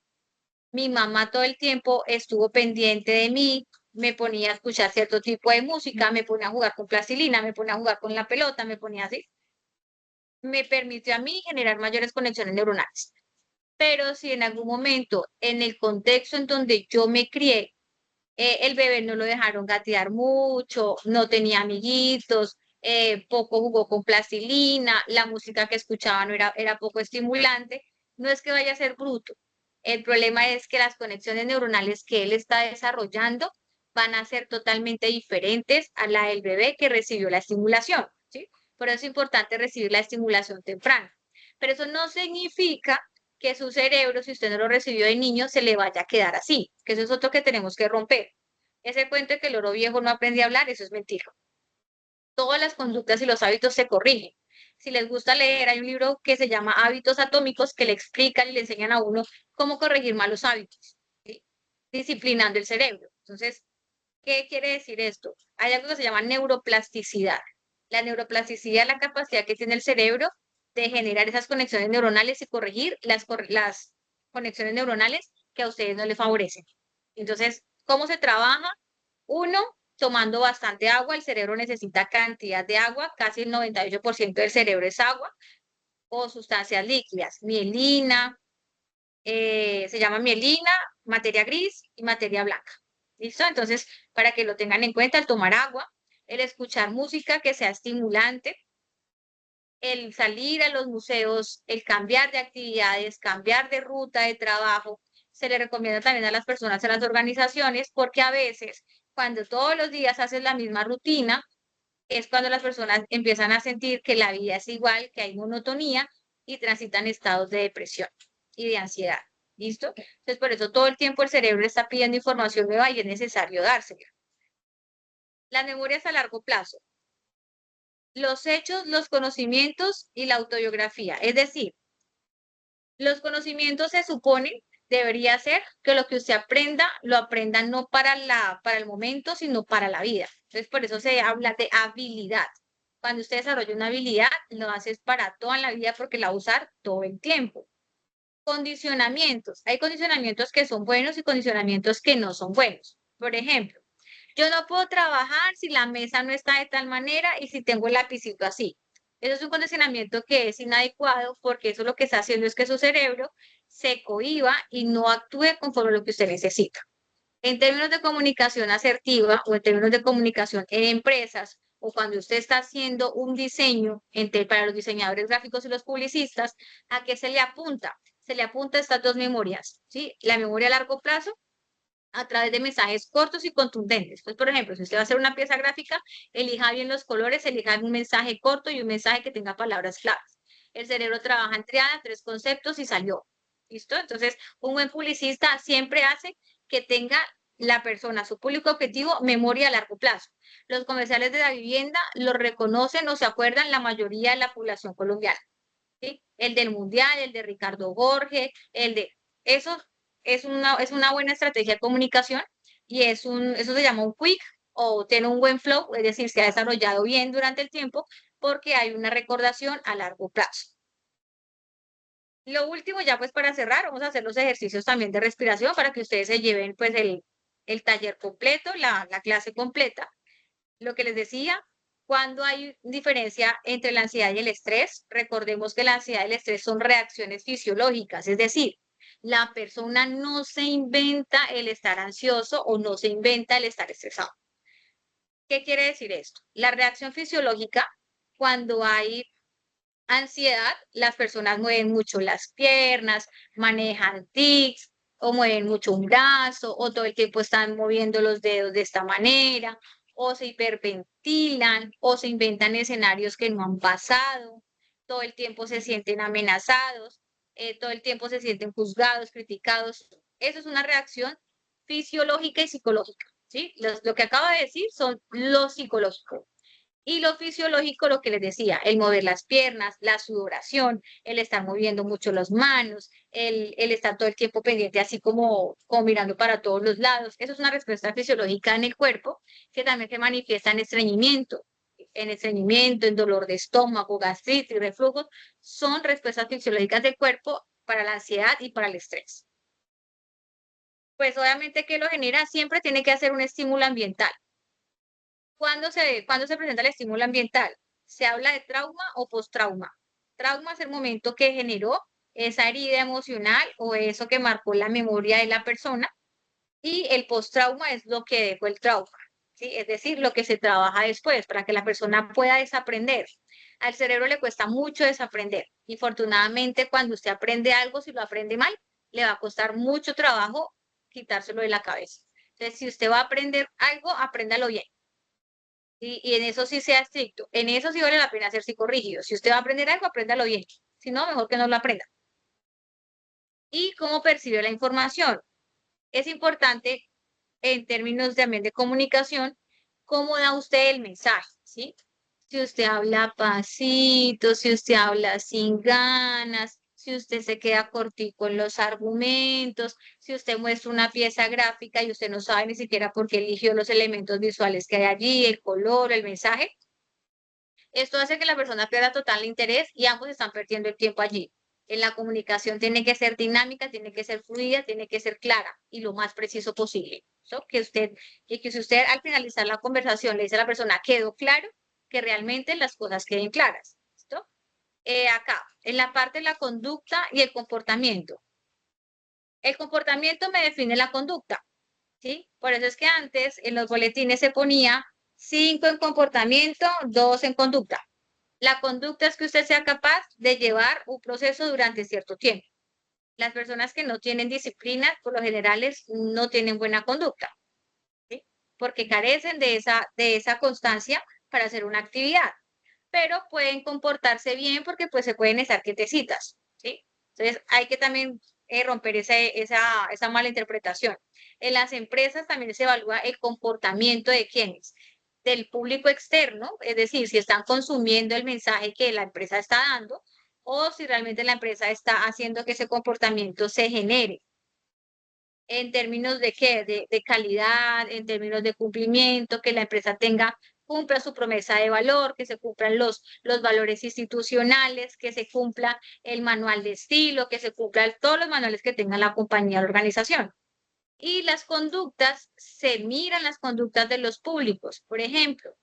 C: mi mamá todo el tiempo estuvo pendiente de mí, me ponía a escuchar cierto tipo de música, me ponía a jugar con plastilina, me ponía a jugar con la pelota, me ponía así, me permitió a mí generar mayores conexiones neuronales. Pero si en algún momento, en el contexto en donde yo me crié, el bebé no lo dejaron gatear mucho, no tenía amiguitos, poco jugó con plastilina, la música que escuchaba no era poco estimulante, no es que vaya a ser bruto. El problema es que las conexiones neuronales que él está desarrollando van a ser totalmente diferentes a la del bebé que recibió la estimulación, ¿sí? Por eso es importante recibir la estimulación temprana. Pero eso no significa que su cerebro, si usted no lo recibió de niño, se le vaya a quedar así, que eso es otro que tenemos que romper. Ese cuento de que el loro viejo no aprende a hablar, eso es mentira. Todas las conductas y los hábitos se corrigen. Si les gusta leer, hay un libro que se llama Hábitos Atómicos que le explican y le enseñan a uno cómo corregir malos hábitos, ¿sí? Disciplinando el cerebro. Entonces, ¿qué quiere decir esto? Hay algo que se llama neuroplasticidad. La neuroplasticidad es la capacidad que tiene el cerebro de generar esas conexiones neuronales y corregir las conexiones neuronales que a ustedes no les favorecen. Entonces, ¿cómo se trabaja? Uno, tomando bastante agua. El cerebro necesita cantidad de agua. Casi el 98% del cerebro es agua o sustancias líquidas. Mielina, se llama mielina, materia gris y materia blanca. ¿Listo? Entonces, para que lo tengan en cuenta, el tomar agua, el escuchar música que sea estimulante, el salir a los museos, el cambiar de actividades, cambiar de ruta de trabajo. Se le recomienda también a las personas, a las organizaciones, porque a veces cuando todos los días haces la misma rutina, es cuando las personas empiezan a sentir que la vida es igual, que hay monotonía y transitan estados de depresión y de ansiedad. ¿Listo? Entonces, por eso todo el tiempo el cerebro está pidiendo información nueva y es necesario dársela. Las memorias a largo plazo. Los hechos, los conocimientos y la autobiografía. Es decir, los conocimientos se supone debería ser que lo que usted aprenda, lo aprenda no para el momento, sino para la vida. Entonces, por eso se habla de habilidad. Cuando usted desarrolla una habilidad, lo hace para toda la vida porque la va a usar todo el tiempo. Condicionamientos. Hay condicionamientos que son buenos y condicionamientos que no son buenos. Por ejemplo, yo no puedo trabajar si la mesa no está de tal manera y si tengo el lapicito así. Eso es un condicionamiento que es inadecuado porque eso lo que está haciendo es que su cerebro se cohíba y no actúe conforme a lo que usted necesita. En términos de comunicación asertiva o en términos de comunicación en empresas o cuando usted está haciendo un diseño para los diseñadores gráficos y los publicistas, ¿a qué se le apunta? Se le apunta estas dos memorias, ¿sí? La memoria a largo plazo a través de mensajes cortos y contundentes. Pues, por ejemplo, si usted va a hacer una pieza gráfica, elija bien los colores, elija un mensaje corto y un mensaje que tenga palabras claves. El cerebro trabaja en triada, 3 conceptos y salió. ¿Listo? Entonces, un buen publicista siempre hace que tenga la persona, su público objetivo, memoria a largo plazo. Los comerciales de la vivienda los reconocen o se acuerdan la mayoría de la población colombiana. ¿Sí? El del Mundial, el de Ricardo Jorge, el de... Eso es una buena estrategia de comunicación y eso se llama un quick o tiene un buen flow, es decir, se ha desarrollado bien durante el tiempo porque hay una recordación a largo plazo. Lo último, ya pues para cerrar, vamos a hacer los ejercicios también de respiración para que ustedes se lleven pues el taller completo, la clase completa. Lo que les decía, cuando hay diferencia entre la ansiedad y el estrés, recordemos que la ansiedad y el estrés son reacciones fisiológicas, es decir, la persona no se inventa el estar ansioso o no se inventa el estar estresado. ¿Qué quiere decir esto? La reacción fisiológica, cuando hay ansiedad, las personas mueven mucho las piernas, manejan tics o mueven mucho un brazo o todo el tiempo están moviendo los dedos de esta manera o se hiperventilan o se inventan escenarios que no han pasado, todo el tiempo se sienten amenazados, todo el tiempo se sienten juzgados, criticados. Eso es una reacción fisiológica y psicológica, ¿sí? Lo que acabo de decir son lo psicológico. Y lo fisiológico, lo que les decía, el mover las piernas, la sudoración, el estar moviendo mucho las manos, el estar todo el tiempo pendiente, así como mirando para todos los lados. Eso es una respuesta fisiológica en el cuerpo que también se manifiesta en estreñimiento, en dolor de estómago, gastritis, reflujos. Son respuestas fisiológicas del cuerpo para la ansiedad y para el estrés. Pues obviamente que lo genera siempre tiene que hacer un estímulo ambiental. ¿Cuándo se presenta el estímulo ambiental? ¿Se habla de trauma o postrauma? Trauma es el momento que generó esa herida emocional o eso que marcó la memoria de la persona, y el postrauma es lo que dejó el trauma, ¿sí? Es decir, lo que se trabaja después para que la persona pueda desaprender. Al cerebro le cuesta mucho desaprender, y afortunadamente cuando usted aprende algo, si lo aprende mal, le va a costar mucho trabajo quitárselo de la cabeza. Entonces, si usted va a aprender algo, apréndalo bien. Y en eso sí sea estricto. En eso sí vale la pena ser psicorrígido. Si usted va a aprender algo, apréndalo bien. Si no, mejor que no lo aprenda. ¿Y cómo percibe la información? Es importante en términos también de comunicación, cómo da usted el mensaje, ¿sí? Si usted habla pasito, si usted habla sin ganas, si usted se queda cortico en los argumentos, si usted muestra una pieza gráfica y usted no sabe ni siquiera por qué eligió los elementos visuales que hay allí, el color, el mensaje, esto hace que la persona pierda total interés y ambos están perdiendo el tiempo allí. En la comunicación tiene que ser dinámica, tiene que ser fluida, tiene que ser clara y lo más preciso posible. ¿So? Que si usted al finalizar la conversación le dice a la persona, quedó claro, que realmente las cosas queden claras. ¿Listo? Acá, en la parte de la conducta y el comportamiento. El comportamiento me define la conducta, ¿sí? Por eso es que antes en los boletines se ponía 5 en comportamiento, 2 en conducta. La conducta es que usted sea capaz de llevar un proceso durante cierto tiempo. Las personas que no tienen disciplina, por lo general, no tienen buena conducta, ¿sí? Porque carecen de esa constancia para hacer una actividad, pero pueden comportarse bien porque pues se pueden estar quietecitas, ¿sí? Entonces hay que también romper esa mala interpretación. En las empresas también se evalúa el comportamiento de quienes, del público externo, es decir, si están consumiendo el mensaje que la empresa está dando o si realmente la empresa está haciendo que ese comportamiento se genere. ¿En términos de qué? De calidad, en términos de cumplimiento, que la empresa cumpla su promesa de valor, que se cumplan los valores institucionales, que se cumpla el manual de estilo, que se cumplan todos los manuales que tenga la compañía o la organización. Y las conductas, se miran las conductas de los públicos. Por ejemplo,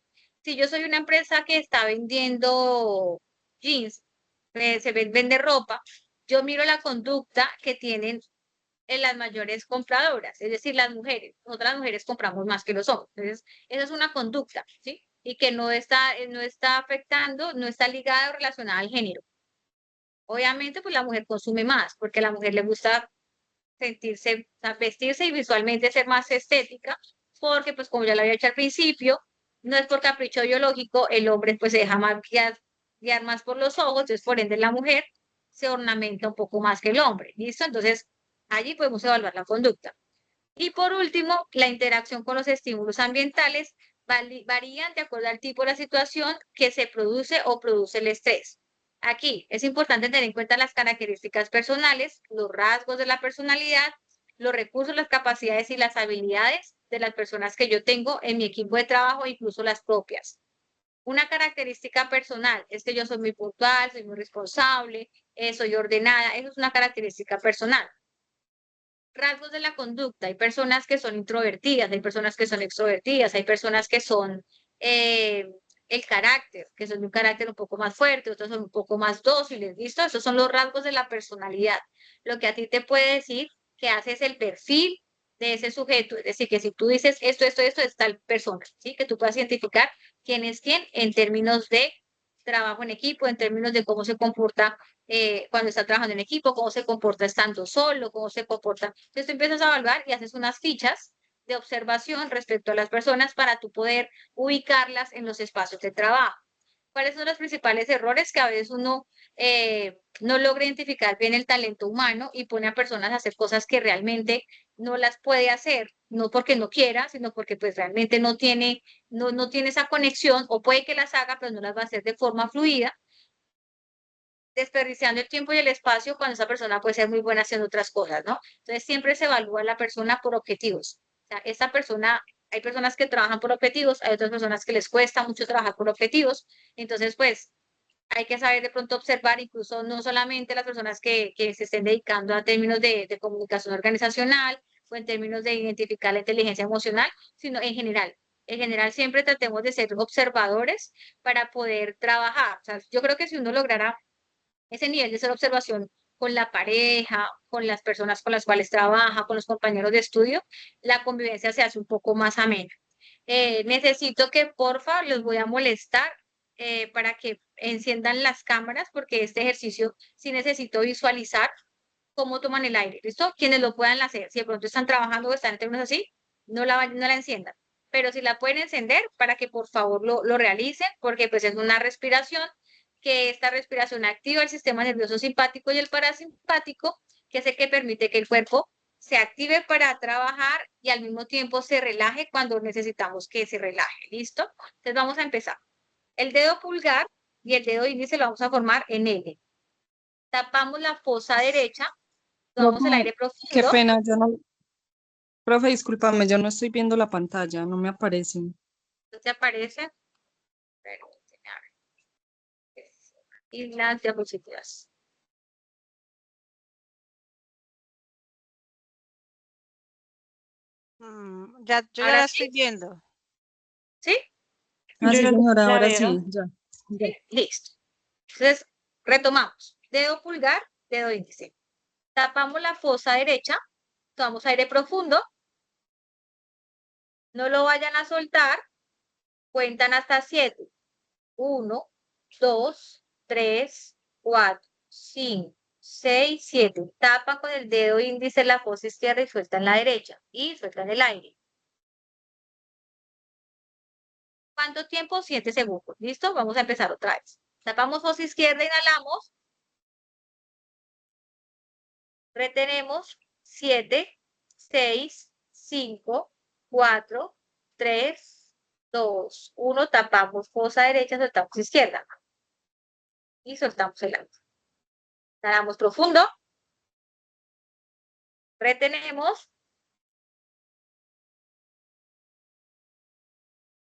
C: si yo soy una empresa que está vendiendo jeans, vende ropa, yo miro la conducta que tienen en las mayores compradoras, es decir, las mujeres. Nosotras las mujeres compramos más que los hombres. Entonces, esa es una conducta, ¿sí? Y que no está afectando, no está ligada o relacionada al género. Obviamente, pues la mujer consume más, porque a la mujer le gusta sentirse, o sea, vestirse y visualmente ser más estética, porque pues como ya lo había dicho al principio, no es por capricho biológico, el hombre pues se deja más guiar más por los ojos, entonces por ende la mujer se ornamenta un poco más que el hombre, ¿listo? Entonces allí podemos evaluar la conducta. Y por último, la interacción con los estímulos ambientales varían de acuerdo al tipo de la situación que se produce o produce el estrés. Aquí es importante tener en cuenta las características personales, los rasgos de la personalidad, los recursos, las capacidades y las habilidades de las personas que yo tengo en mi equipo de trabajo, incluso las propias. Una característica personal es que yo soy muy puntual, soy muy responsable, soy ordenada, eso es una característica personal. Rasgos de la conducta. Hay personas que son introvertidas, hay personas que son extrovertidas, hay personas que son el carácter, que son de un carácter un poco más fuerte, otros son un poco más dóciles, ¿listo? Esos son los rasgos de la personalidad. Lo que a ti te puede decir que haces el perfil de ese sujeto, es decir, que si tú dices esto es tal persona, ¿sí? Que tú puedas identificar quién es quién en términos de trabajo en equipo, en términos de cómo se comporta cuando está trabajando en equipo, cómo se comporta estando solo, cómo se comporta. Entonces tú empiezas a evaluar y haces unas fichas de observación respecto a las personas para tú poder ubicarlas en los espacios de trabajo. ¿Cuáles son los principales errores? Que a veces uno no logra identificar bien el talento humano y pone a personas a hacer cosas que realmente no las puede hacer no porque no quiera, sino porque pues realmente no tiene esa conexión, o puede que las haga, pero no las va a hacer de forma fluida, desperdiciando el tiempo y el espacio cuando esa persona puede ser muy buena haciendo otras cosas, ¿no? Entonces siempre se evalúa a la persona por objetivos. O sea, esta persona, hay personas que trabajan por objetivos, hay otras personas que les cuesta mucho trabajar por objetivos, entonces pues hay que saber de pronto observar, incluso no solamente las personas que se estén dedicando a términos de comunicación organizacional o en términos de identificar la inteligencia emocional, sino en general. En general siempre tratemos de ser observadores para poder trabajar. O sea, yo creo que si uno lograra ese nivel de ser observación con la pareja, con las personas con las cuales trabaja, con los compañeros de estudio, la convivencia se hace un poco más amena. Necesito que porfa los voy a molestar para que enciendan las cámaras porque este ejercicio sí necesito visualizar cómo toman el aire. ¿Listo? Quienes lo puedan hacer, si de pronto están trabajando o están en términos así, no la enciendan. Pero si la pueden encender, para que por favor lo realicen, porque pues es una respiración, que esta respiración activa el sistema nervioso simpático y el parasimpático, que es el que permite que el cuerpo se active para trabajar y al mismo tiempo se relaje cuando necesitamos que se relaje. ¿Listo? Entonces vamos a empezar. El dedo pulgar y el dedo índice lo vamos a formar en L. Tapamos la fosa derecha, tomamos el aire
B: Profe, qué
C: profundo.
B: pena, yo no, profe, discúlpame, yo no estoy viendo la pantalla, no me aparecen.
C: ¿No te aparece? Permíteme, a ver. Y las diapositivas.
A: Yo ya
C: Ahora
A: la
C: sí,
A: estoy viendo.
C: ¿sí?
B: Ah,
E: Yo
B: sí,
E: ya
B: señora,
E: la
B: ahora
E: veo.
B: sí, ya. Ya.
C: Listo. Entonces, retomamos. Dedo pulgar, dedo índice. Tapamos la fosa derecha, tomamos aire profundo, no lo vayan a soltar, cuentan hasta 7. 1, 2, 3, 4, 5, 6, 7. Tapan con el dedo índice la fosa izquierda y sueltan la derecha. Y sueltan el aire. ¿Cuánto tiempo? 7 segundos. ¿Listo? Vamos a empezar otra vez. Tapamos fosa izquierda, inhalamos. Retenemos 7, 6, 5, 4, 3, 2, 1. Tapamos fosa derecha, soltamos izquierda. Y soltamos el aire. Inhalamos profundo. Retenemos.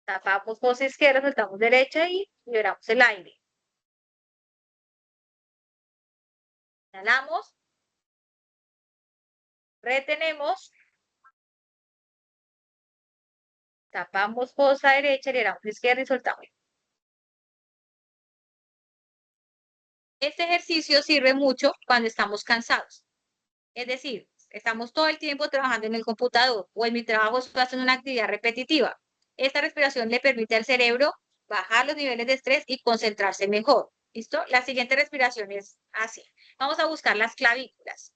C: Tapamos fosa izquierda, soltamos derecha y liberamos el aire. Inhalamos. Retenemos. Tapamos fosa derecha, liberamos izquierda y soltamos. Este ejercicio sirve mucho cuando estamos cansados. Es decir, estamos todo el tiempo trabajando en el computador o en mi trabajo estoy haciendo una actividad repetitiva. Esta respiración le permite al cerebro bajar los niveles de estrés y concentrarse mejor. ¿Listo? La siguiente respiración es así. Vamos a buscar las clavículas.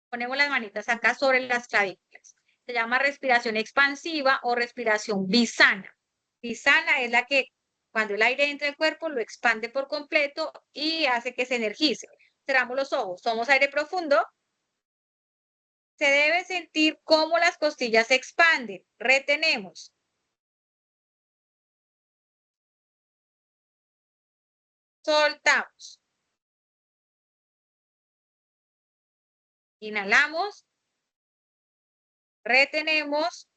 C: Ponemos las manitas acá sobre las clavículas. Se llama respiración expansiva o respiración bisana. Bisana es la que cuando el aire entra al cuerpo lo expande por completo y hace que se energice. Cerramos los ojos, tomamos aire profundo. Se debe sentir cómo las costillas se expanden. Retenemos. Soltamos. Inhalamos. Retenemos.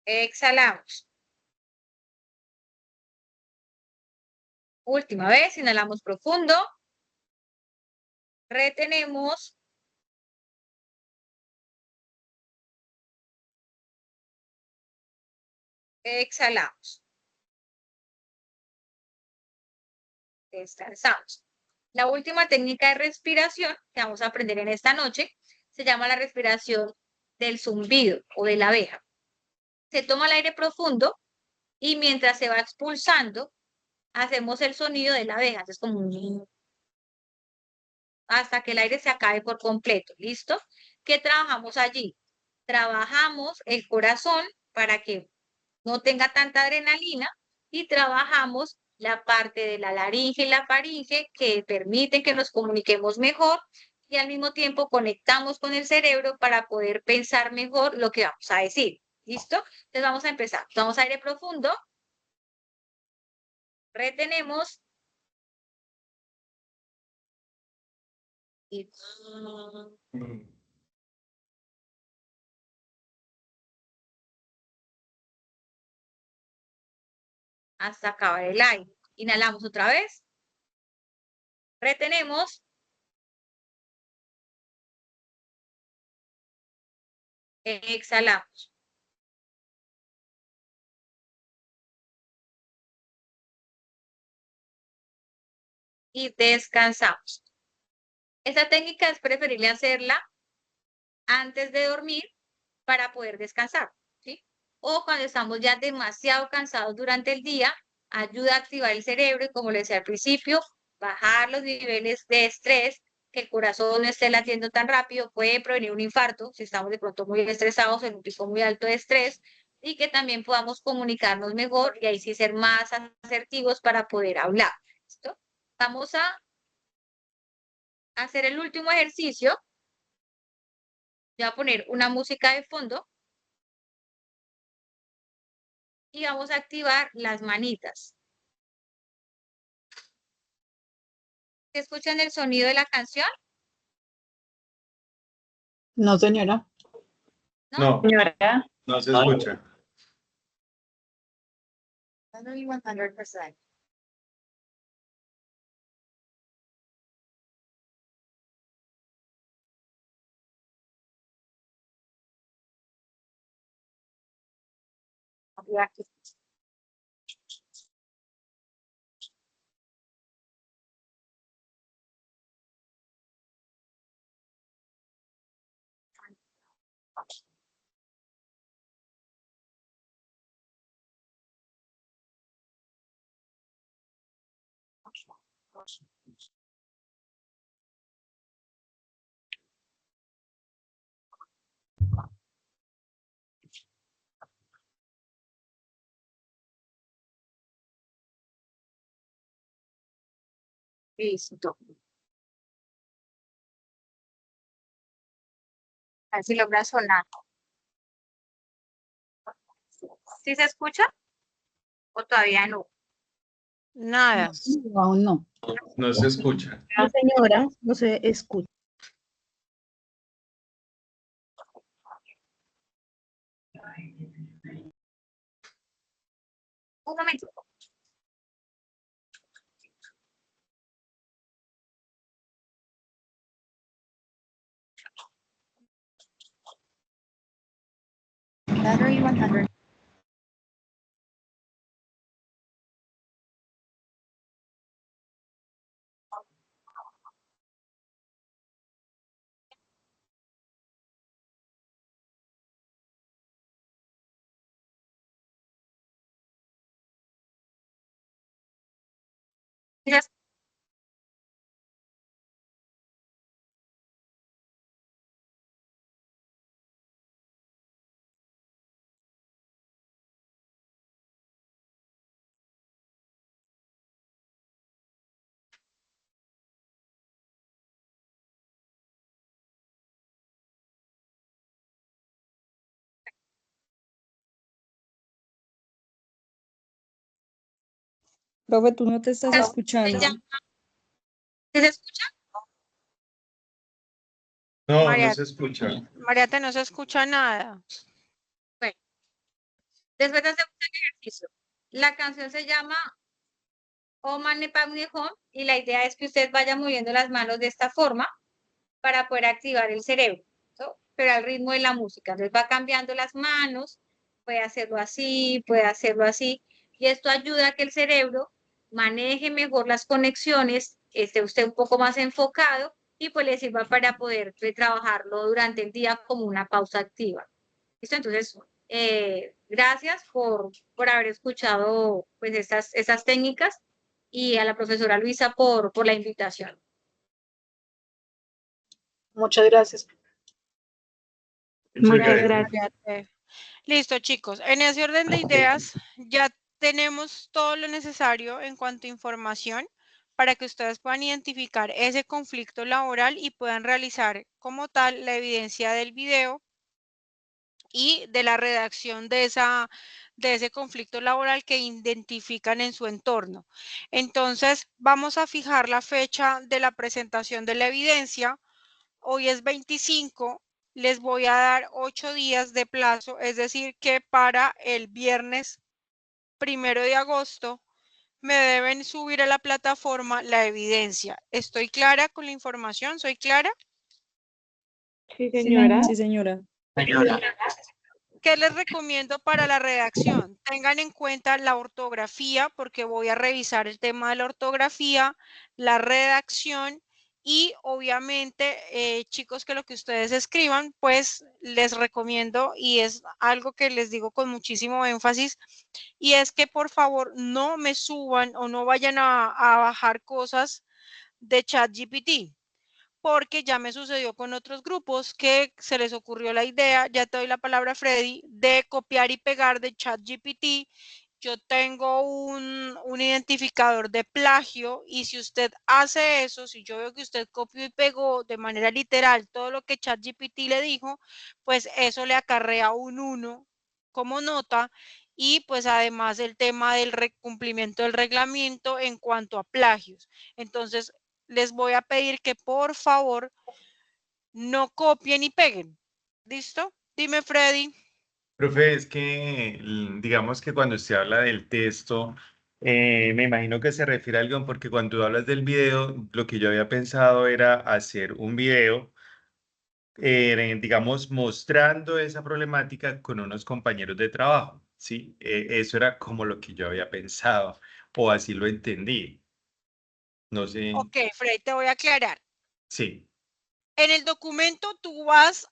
C: Exhalamos. Última vez, inhalamos profundo. Retenemos. Exhalamos. Descansamos. La última técnica de respiración que vamos a aprender en esta noche se llama la respiración del zumbido o de la abeja. Se toma el aire profundo y mientras se va expulsando, hacemos el sonido de la abeja. Entonces, como un hasta que el aire se acabe por completo. ¿Listo? ¿Qué trabajamos allí? Trabajamos el corazón para que no tenga tanta adrenalina y trabajamos la parte de la laringe y la faringe que permiten que nos comuniquemos mejor y al mismo tiempo conectamos con el cerebro para poder pensar mejor lo que vamos a decir. ¿Listo? Entonces vamos a empezar. Vamos a aire profundo. Retenemos. Y hasta acabar el aire. Inhalamos otra vez. Retenemos. Exhalamos. Y descansamos. Esta técnica es preferible hacerla antes de dormir para poder descansar, ¿sí? O cuando estamos ya demasiado cansados durante el día, ayuda a activar el cerebro y como les decía al principio, bajar los niveles de estrés, que el corazón no esté latiendo tan rápido, puede prevenir un infarto si estamos de pronto muy estresados en un pico muy alto de estrés y que también podamos comunicarnos mejor y ahí sí ser más asertivos para poder hablar. ¿Listo? Vamos a hacer el último ejercicio. Voy a poner una música de fondo y vamos a activar las manitas. ¿Escuchan el sonido de la canción?
B: No, señora.
F: No,
B: Señora.
F: no se escucha.
C: 100%. Listo. A ver si logra sonar. ¿Sí se escucha? ¿O todavía no?
A: Nada.
B: Aún no.
F: No se escucha.
E: No, señora, no se escucha.
C: Un momento. Battery 100.
B: Profe, tú no te estás
C: Se
B: escuchando.
C: llama- ¿Sí se escucha?
F: No,
A: María,
F: no se escucha.
A: Mariate, no se escucha nada.
C: Bueno, después de hacer un ejercicio. La canción se llama O Mane Pagne Home y la idea es que usted vaya moviendo las manos de esta forma para poder activar el cerebro, ¿no? Pero al ritmo de la música. Entonces va cambiando las manos, puede hacerlo así, puede hacerlo así, y esto ayuda a que el cerebro maneje mejor las conexiones, esté usted un poco más enfocado y pues le sirva para poder trabajarlo durante el día como una pausa activa. ¿Listo? Entonces, gracias por haber escuchado pues estas técnicas y a la profesora Luisa por la invitación.
E: Muchas gracias.
F: Muchas
B: Muchas
F: gracias.
B: gracias.
A: Listo, chicos. En ese orden de ideas, ya tenemos todo lo necesario en cuanto a información para que ustedes puedan identificar ese conflicto laboral y puedan realizar como tal la evidencia del video y de la redacción de ese conflicto laboral que identifican en su entorno. Entonces, vamos a fijar la fecha de la presentación de la evidencia. Hoy es 25, les voy a dar 8 días de plazo, es decir, que para el viernes 1 de agosto me deben subir a la plataforma la evidencia. ¿Estoy clara con la información? ¿Soy clara?
D: Sí, señora.
B: Sí, señora.
A: ¿Qué les recomiendo para la redacción? Tengan en cuenta la ortografía, porque voy a revisar el tema de la ortografía, la redacción y obviamente, chicos, que lo que ustedes escriban, pues les recomiendo y es algo que les digo con muchísimo énfasis, y es que por favor no me suban o no vayan a bajar cosas de ChatGPT, porque ya me sucedió con otros grupos que se les ocurrió la idea, ya te doy la palabra Freddy, de copiar y pegar de ChatGPT. Yo tengo un identificador de plagio y si usted hace eso, si yo veo que usted copió y pegó de manera literal todo lo que ChatGPT le dijo, pues eso le acarrea un 1 como nota y pues además el tema del cumplimiento del reglamento en cuanto a plagios. Entonces, les voy a pedir que por favor no copien y peguen. ¿Listo? Dime, Freddy.
F: Profe, es que digamos que cuando usted habla del texto, me imagino que se refiere a algo porque cuando hablas del video, lo que yo había pensado era hacer un video, digamos, mostrando esa problemática con unos compañeros de trabajo, ¿sí? Eso era como lo que yo había pensado, o así lo entendí. No sé,
A: Ok, Freddy, te voy a aclarar.
F: sí,
A: En el documento tú vas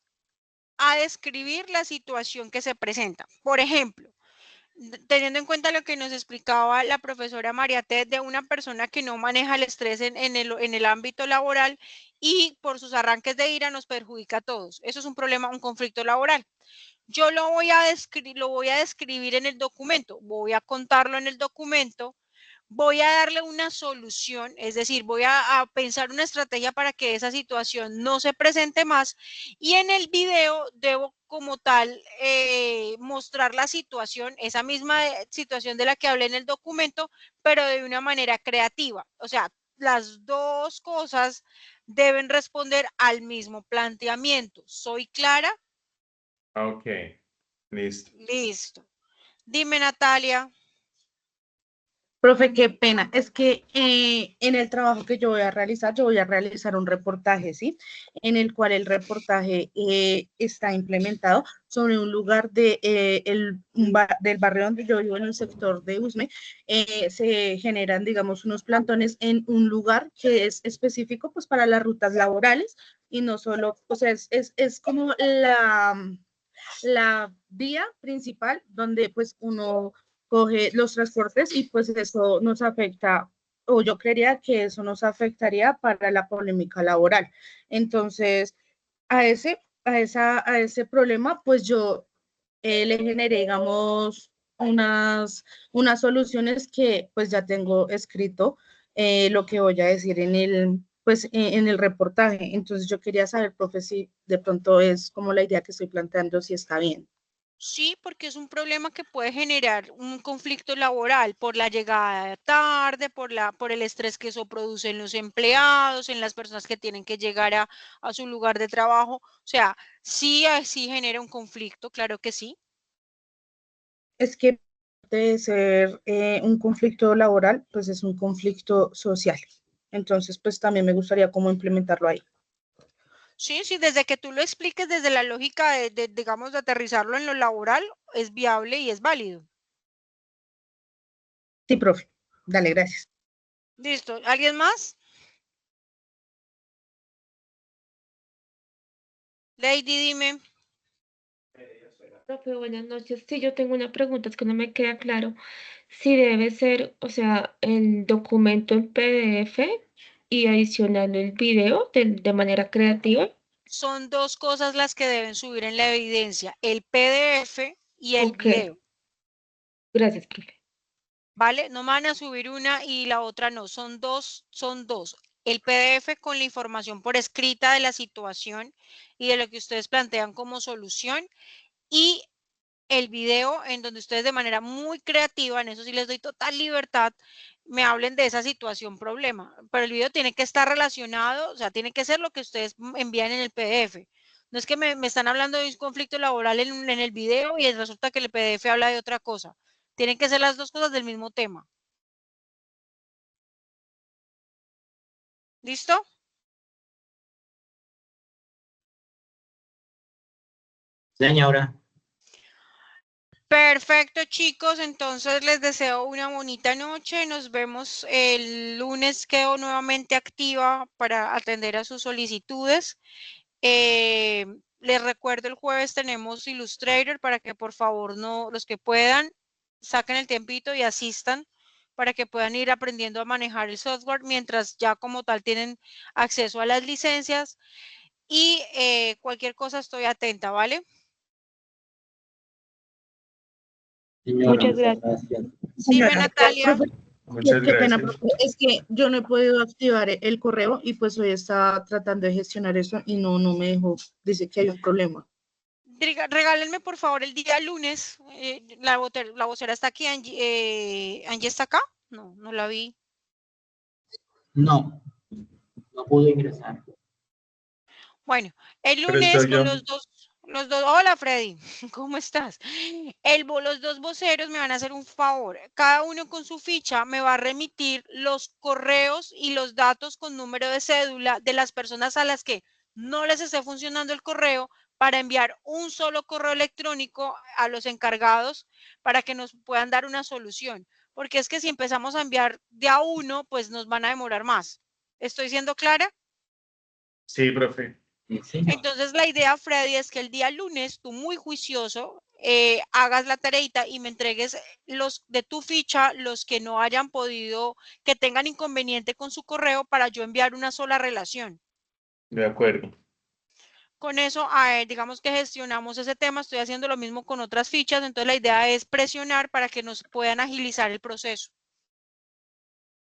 A: a describir la situación que se presenta. Por ejemplo, teniendo en cuenta lo que nos explicaba la profesora Mariate de una persona que no maneja el estrés en el ámbito laboral y por sus arranques de ira nos perjudica a todos. Eso es un problema, un conflicto laboral. Yo lo voy a describir en el documento, voy a contarlo en el documento, voy a darle una solución, es decir, voy a pensar una estrategia para que esa situación no se presente más y en el video debo como tal mostrar la situación, esa misma situación de la que hablé en el documento, pero de una manera creativa. O sea, las dos cosas deben responder al mismo planteamiento. ¿Soy clara?
F: ok, listo.
A: Listo. Dime, Natalia.
E: Profe, qué pena. Es que en el trabajo que yo voy a realizar un reportaje, ¿sí? En el cual el reportaje está implementado sobre un lugar del barrio donde yo vivo, en el sector de Usme. Se generan, digamos, unos plantones en un lugar que es específico, pues, para las rutas laborales y no solo, o sea, es como la vía principal donde, pues, uno coge los transportes y pues eso nos afecta, o yo creería que eso nos afectaría para la polémica laboral. Entonces, a ese problema, pues yo le generé, digamos, unas soluciones que pues ya tengo escrito lo que voy a decir en el reportaje. Entonces yo quería saber, profe, si de pronto es como la idea que estoy planteando, si está bien.
A: Sí, porque es un problema que puede generar un conflicto laboral por la llegada tarde, por el estrés que eso produce en los empleados, en las personas que tienen que llegar a su lugar de trabajo. O sea, sí, sí genera un conflicto, claro que sí.
E: Es que de ser un conflicto laboral, pues es un conflicto social. Entonces, pues también me gustaría cómo implementarlo ahí.
A: Sí, sí, desde que tú lo expliques desde la lógica digamos, de aterrizarlo en lo laboral, es viable y es válido.
E: Sí, profe. Dale, gracias.
A: Listo. ¿Alguien más? Lady, dime.
D: Profe, buenas noches. Sí, yo tengo una pregunta, es que no me queda claro si debe ser, o sea, el documento en PDF y adicional el video de manera creativa.
A: Son dos cosas las que deben subir en la evidencia, el PDF y el
D: Ok,
A: video.
D: gracias, profe.
A: ¿vale? No me van a subir una y la otra no, son dos, son dos. El PDF con la información por escrita de la situación y de lo que ustedes plantean como solución y el video en donde ustedes de manera muy creativa, en eso sí les doy total libertad, me hablen de esa situación problema, pero el video tiene que estar relacionado, o sea, tiene que ser lo que ustedes envían en el PDF. No es que me están hablando de un conflicto laboral en el video y resulta que el PDF habla de otra cosa. Tienen que ser las dos cosas del mismo tema. ¿Listo?
G: Señora.
A: Perfecto, chicos. Entonces les deseo una bonita noche. Nos vemos el lunes. Quedo nuevamente activa para atender a sus solicitudes. Les recuerdo, el jueves tenemos Illustrator para que por favor los que puedan saquen el tiempito y asistan para que puedan ir aprendiendo a manejar el software mientras ya como tal tienen acceso a las licencias y cualquier cosa estoy atenta, ¿vale?
G: Señora,
D: Muchas gracias.
A: Dime,
E: Señora,
A: Natalia.
E: profe,
F: Muchas
E: qué pena,
F: gracias.
E: profe, es que yo no he podido activar el correo y pues hoy estaba tratando de gestionar eso y no me dejó, dice que hay un problema.
A: Regálenme por favor el día lunes. La vocera está aquí. Angie está acá. No la vi.
G: no pudo ingresar.
A: Bueno, el
F: Pero
A: lunes
F: estoy
A: con
F: yo.
A: los dos. Hola Freddy, ¿cómo estás? Los dos voceros me van a hacer un favor. Cada uno con su ficha me va a remitir los correos y los datos con número de cédula de las personas a las que no les esté funcionando el correo para enviar un solo correo electrónico a los encargados para que nos puedan dar una solución. Porque es que si empezamos a enviar de a uno, pues nos van a demorar más. ¿Estoy siendo clara?
F: Sí, profe.
G: Sí, señor.
A: Entonces la idea, Freddy, es que el día lunes tú muy juicioso hagas la tareita y me entregues los de tu ficha, los que no hayan podido, que tengan inconveniente con su correo para yo enviar una sola relación.
F: De acuerdo.
A: Con eso, digamos que gestionamos ese tema, estoy haciendo lo mismo con otras fichas, entonces la idea es presionar para que nos puedan agilizar el proceso.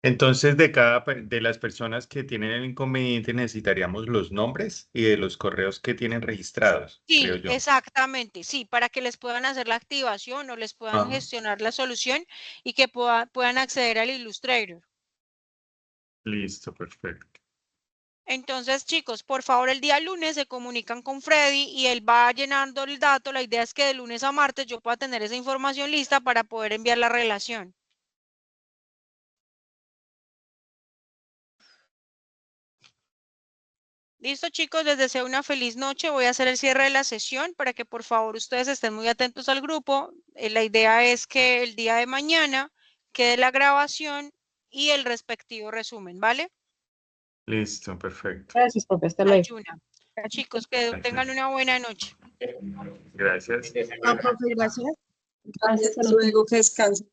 F: Entonces, de las personas que tienen el inconveniente, necesitaríamos los nombres y de los correos que tienen registrados, creo
A: Sí,
F: yo.
A: exactamente, sí, para que les puedan hacer la activación o les puedan
F: Ajá.
A: gestionar la solución y que puedan acceder al Illustrator.
F: Listo, perfecto.
A: Entonces, chicos, por favor, el día lunes se comunican con Freddy y él va llenando el dato. La idea es que de lunes a martes yo pueda tener esa información lista para poder enviar la relación. Listo, chicos, les deseo una feliz noche. Voy a hacer el cierre de la sesión para que por favor ustedes estén muy atentos al grupo. La idea es que el día de mañana quede la grabación y el respectivo resumen, ¿vale?
F: Listo, perfecto.
B: Gracias, profe. Hasta luego.
A: Ayuna. Chicos, que tengan una buena noche.
F: Gracias.
E: Ah, profe, gracias.
B: Gracias, hasta luego. Que descansen.